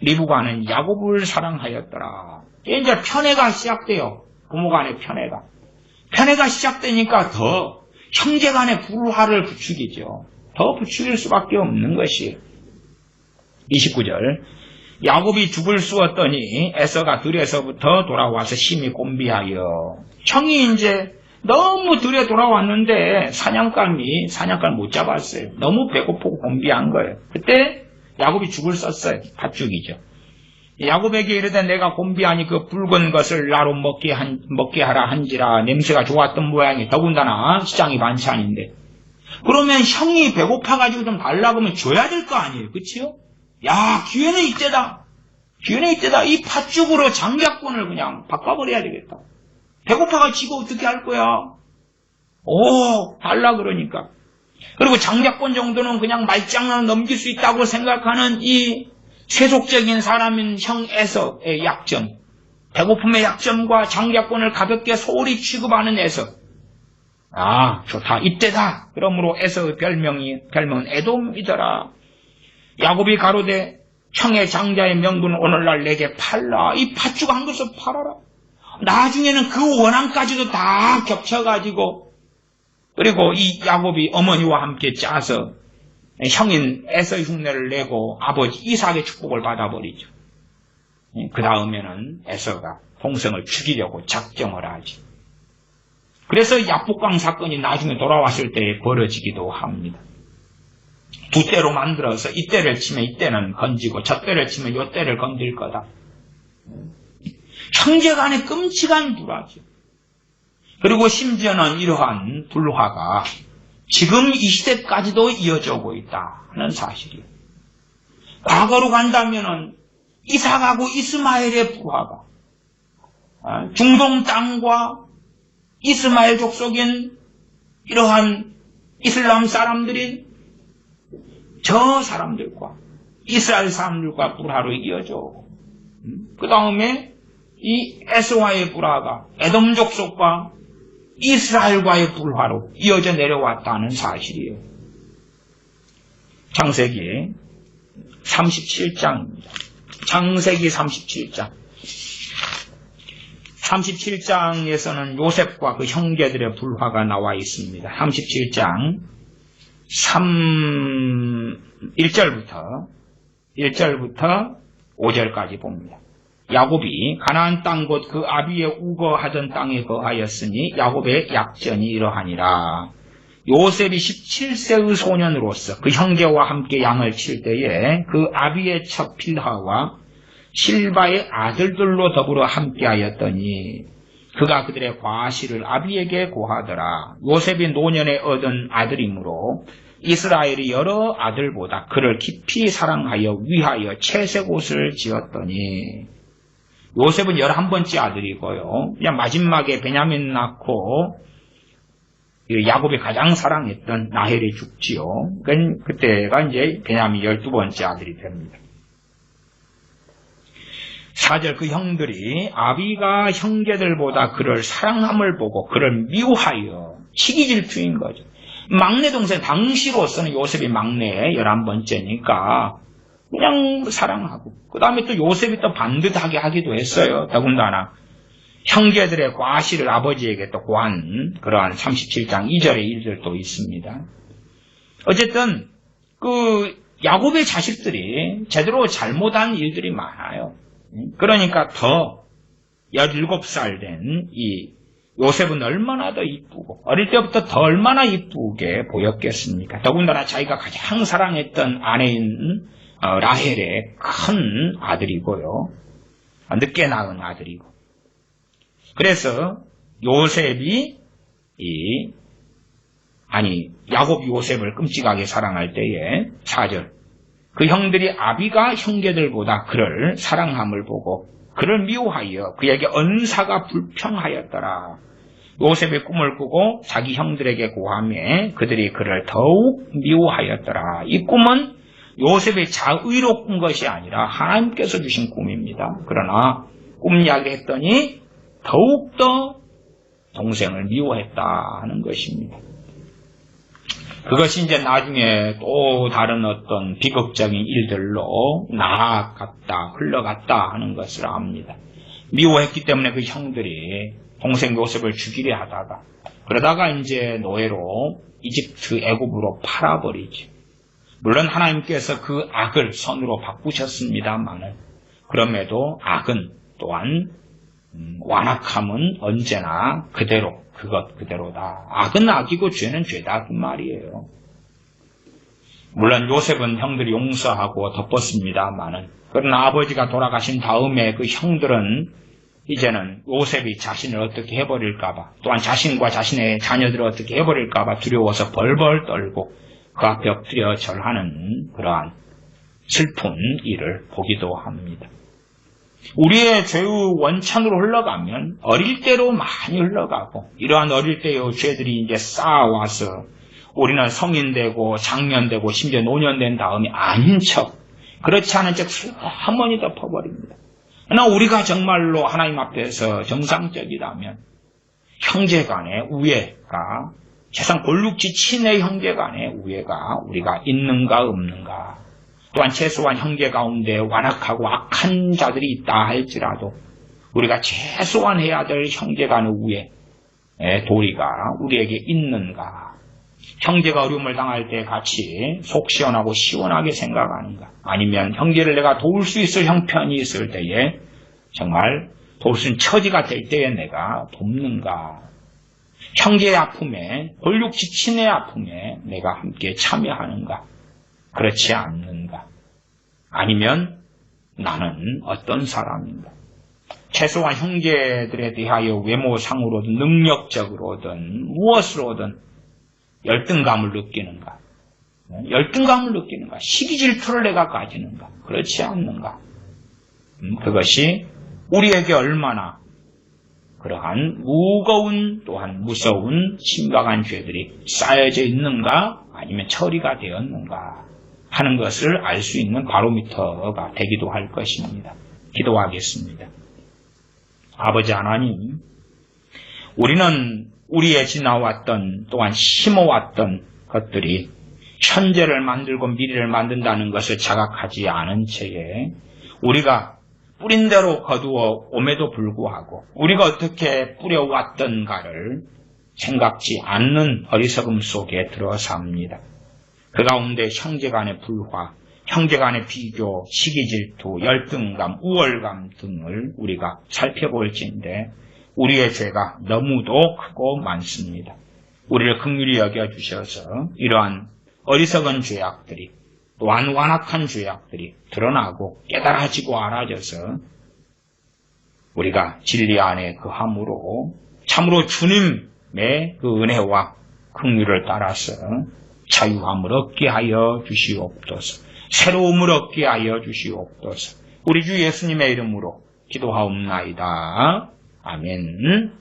리브가는 야곱을 사랑하였더라. 이제 편애가 시작돼요. 부모간의 편애가 시작되니까 더 형제간의 불화를 부추기죠. 더 부추길 수밖에 없는 것이 29절 야곱이 죽을 쑤었더니 에서가 들에서부터 돌아와서 심히 곤비하여 형이 이제 너무 들에 돌아왔는데 사냥감을 못 잡았어요. 너무 배고프고 곤비한 거예요. 그때 야곱이 죽을 썼어요. 팥죽이죠. 야곱에게 이르되 내가 곤비하니 그 붉은 것을 나로 먹게 하라 한지라. 냄새가 좋았던 모양이 더군다나 시장이 반찬인데 그러면 형이 배고파가지고 좀 달라고 하면 줘야 될 거 아니에요. 그치요? 야, 기회는 이때다. 이 팥죽으로 장자권을 그냥 바꿔버려야 되겠다. 배고파가 지고 어떻게 할 거야? 달라 그러니까. 그리고 장자권 정도는 그냥 말장난 넘길 수 있다고 생각하는 이 세속적인 사람인 형 에서의 약점. 배고픔의 약점과 장자권을 가볍게 소홀히 취급하는 에서. 좋다. 이때다. 그러므로 에서의 별명은 에돔이더라. 야곱이 가로되 형의 장자의 명분을 오늘날 내게 팔라. 이 팥죽 한 것을 팔아라. 나중에는 그 원한까지도 다 겹쳐가지고 그리고 이 야곱이 어머니와 함께 짜서 형인 에서의 흉내를 내고 아버지 이삭의 축복을 받아버리죠. 그 다음에는 에서가 동생을 죽이려고 작정을 하지. 그래서 야복강 사건이 나중에 돌아왔을 때 벌어지기도 합니다. 두 때로 만들어서 이때를 치면 이때는 건지고 저 때를 치면 요 때를 건질 거다. 형제간의 끔찍한 불화죠. 그리고 심지어는 이러한 불화가 지금 이 시대까지도 이어져 오고 있다는 사실이에요. 과거로 간다면은 이삭하고 이스마엘의 불화가 중동 땅과 이스마엘 족속인 이러한 이슬람 사람들이 저 사람들과 이스라엘 사람들과 불화로 이어져 오고 그 다음에 이 에서와의 불화가 에돔 족속과 이스라엘과의 불화로 이어져 내려왔다는 사실이에요. 창세기 37장입니다. 창세기 37장. 37장에서는 요셉과 그 형제들의 불화가 나와 있습니다. 37장 1절부터 5절까지 봅니다. 야곱이 가나안 땅 곧 그 아비의 우거하던 땅에 거하였으니 야곱의 약전이 이러하니라. 요셉이 17세의 소년으로서 그 형제와 함께 양을 칠 때에 그 아비의 첩 빌하와 실바의 아들들로 더불어 함께하였더니 그가 그들의 과실을 아비에게 고하더라. 요셉이 노년에 얻은 아들이므로 이스라엘이 여러 아들보다 그를 깊이 사랑하여 위하여 채색 옷을 지었더니 요셉은 11번째 아들이고요. 그냥 마지막에 베냐민 낳고 야곱이 가장 사랑했던 라헬이 죽지요. 그때가 이제 베냐민 12번째 아들이 됩니다. 4절 그 형들이 아비가 형제들보다 그를 사랑함을 보고 그를 미워하여 시기질투인 거죠. 막내 동생 당시로서는 요셉이 막내 11번째니까 그냥 사랑하고 그 다음에 또 요셉이 또 반듯하게 하기도 했어요. 더군다나 형제들의 과실을 아버지에게 또 고한 그러한 37장 2절의 일들도 있습니다. 어쨌든 그 야곱의 자식들이 제대로 잘못한 일들이 많아요. 그러니까 더 17살 된 이 요셉은 얼마나 더 이쁘고 어릴 때부터 더 얼마나 이쁘게 보였겠습니까? 더군다나 자기가 가장 사랑했던 아내인 라헬의 큰 아들이고요. 늦게 낳은 아들이고. 그래서 요셉이 야곱이 요셉을 끔찍하게 사랑할 때에 4절 그 형들이 아비가 형제들보다 그를 사랑함을 보고 그를 미워하여 그에게 언사가 불평하였더라. 요셉의 꿈을 꾸고 자기 형들에게 고하며 그들이 그를 더욱 미워하였더라. 이 꿈은 요셉의 자의로 꾼 것이 아니라 하나님께서 주신 꿈입니다. 그러나 꿈 이야기를 했더니 더욱더 동생을 미워했다 하는 것입니다. 그것이 이제 나중에 또 다른 어떤 비극적인 일들로 나아갔다, 흘러갔다 하는 것을 압니다. 미워했기 때문에 그 형들이 동생 요셉을 죽이려 하다가 그러다가 이제 노예로 이집트 애굽으로 팔아버리죠. 물론 하나님께서 그 악을 선으로 바꾸셨습니다만은 그럼에도 악은 또한 완악함은 언제나 그것 그대로다. 악은 악이고 죄는 죄다 그 말이에요. 물론 요셉은 형들이 용서하고 덮었습니다만은 그러나 아버지가 돌아가신 다음에 그 형들은 이제는 요셉이 자신을 어떻게 해버릴까봐 또한 자신과 자신의 자녀들을 어떻게 해버릴까봐 두려워서 벌벌 떨고 그 앞에 엎드려 절하는 그러한 슬픈 일을 보기도 합니다. 우리의 죄의 원천으로 흘러가면 어릴 때로 많이 흘러가고 이러한 어릴 때의 죄들이 이제 쌓아와서 우리는 성인 되고 장년 되고 심지어 노년 된 다음에 아닌 척 그렇지 않은 척 슬그머니 덮어버립니다. 그러나 우리가 정말로 하나님 앞에서 정상적이라면 형제간의 우애가 세상 골육지 친의 형제간의 우애가 우리가 있는가 없는가 또한 최소한 형제 가운데 완악하고 악한 자들이 있다 할지라도 우리가 최소한 해야 될 형제 간의 우애의 도리가 우리에게 있는가? 형제가 어려움을 당할 때 같이 속 시원하고 시원하게 생각하는가? 아니면 형제를 내가 도울 수 있을 형편이 있을 때에 정말 도울 수 있는 처지가 될 때에 내가 돕는가? 형제의 아픔에 골육지 친의 아픔에 내가 함께 참여하는가? 그렇지 않는가? 아니면 나는 어떤 사람인가? 최소한 형제들에 대하여 외모상으로든 능력적으로든 무엇으로든 열등감을 느끼는가? 열등감을 느끼는가? 시기 질투를 내가 가지는가? 그렇지 않는가? 그것이 우리에게 얼마나 그러한 무거운 또한 무서운 심각한 죄들이 쌓여져 있는가? 아니면 처리가 되었는가? 하는 것을 알 수 있는 바로미터가 되기도 할 것입니다. 기도하겠습니다. 아버지 하나님, 우리는 우리의 지나왔던 또한 심어왔던 것들이 현재를 만들고 미래를 만든다는 것을 자각하지 않은 채에 우리가 뿌린 대로 거두어 옴에도 불구하고 우리가 어떻게 뿌려왔던가를 생각지 않는 어리석음 속에 들어삽니다. 그 가운데 형제간의 불화, 형제간의 비교, 시기질투, 열등감, 우월감 등을 우리가 살펴볼지인데 우리의 죄가 너무도 크고 많습니다. 우리를 긍휼히 여겨주셔서 이러한 어리석은 죄악들이 또한 완악한 죄악들이 드러나고 깨달아지고 알아져서 우리가 진리 안에 거함으로 참으로 주님의 그 은혜와 긍휼을 따라서 자유함을 얻게 하여 주시옵소서. 새로움을 얻게 하여 주시옵소서. 우리 주 예수님의 이름으로 기도하옵나이다. 아멘.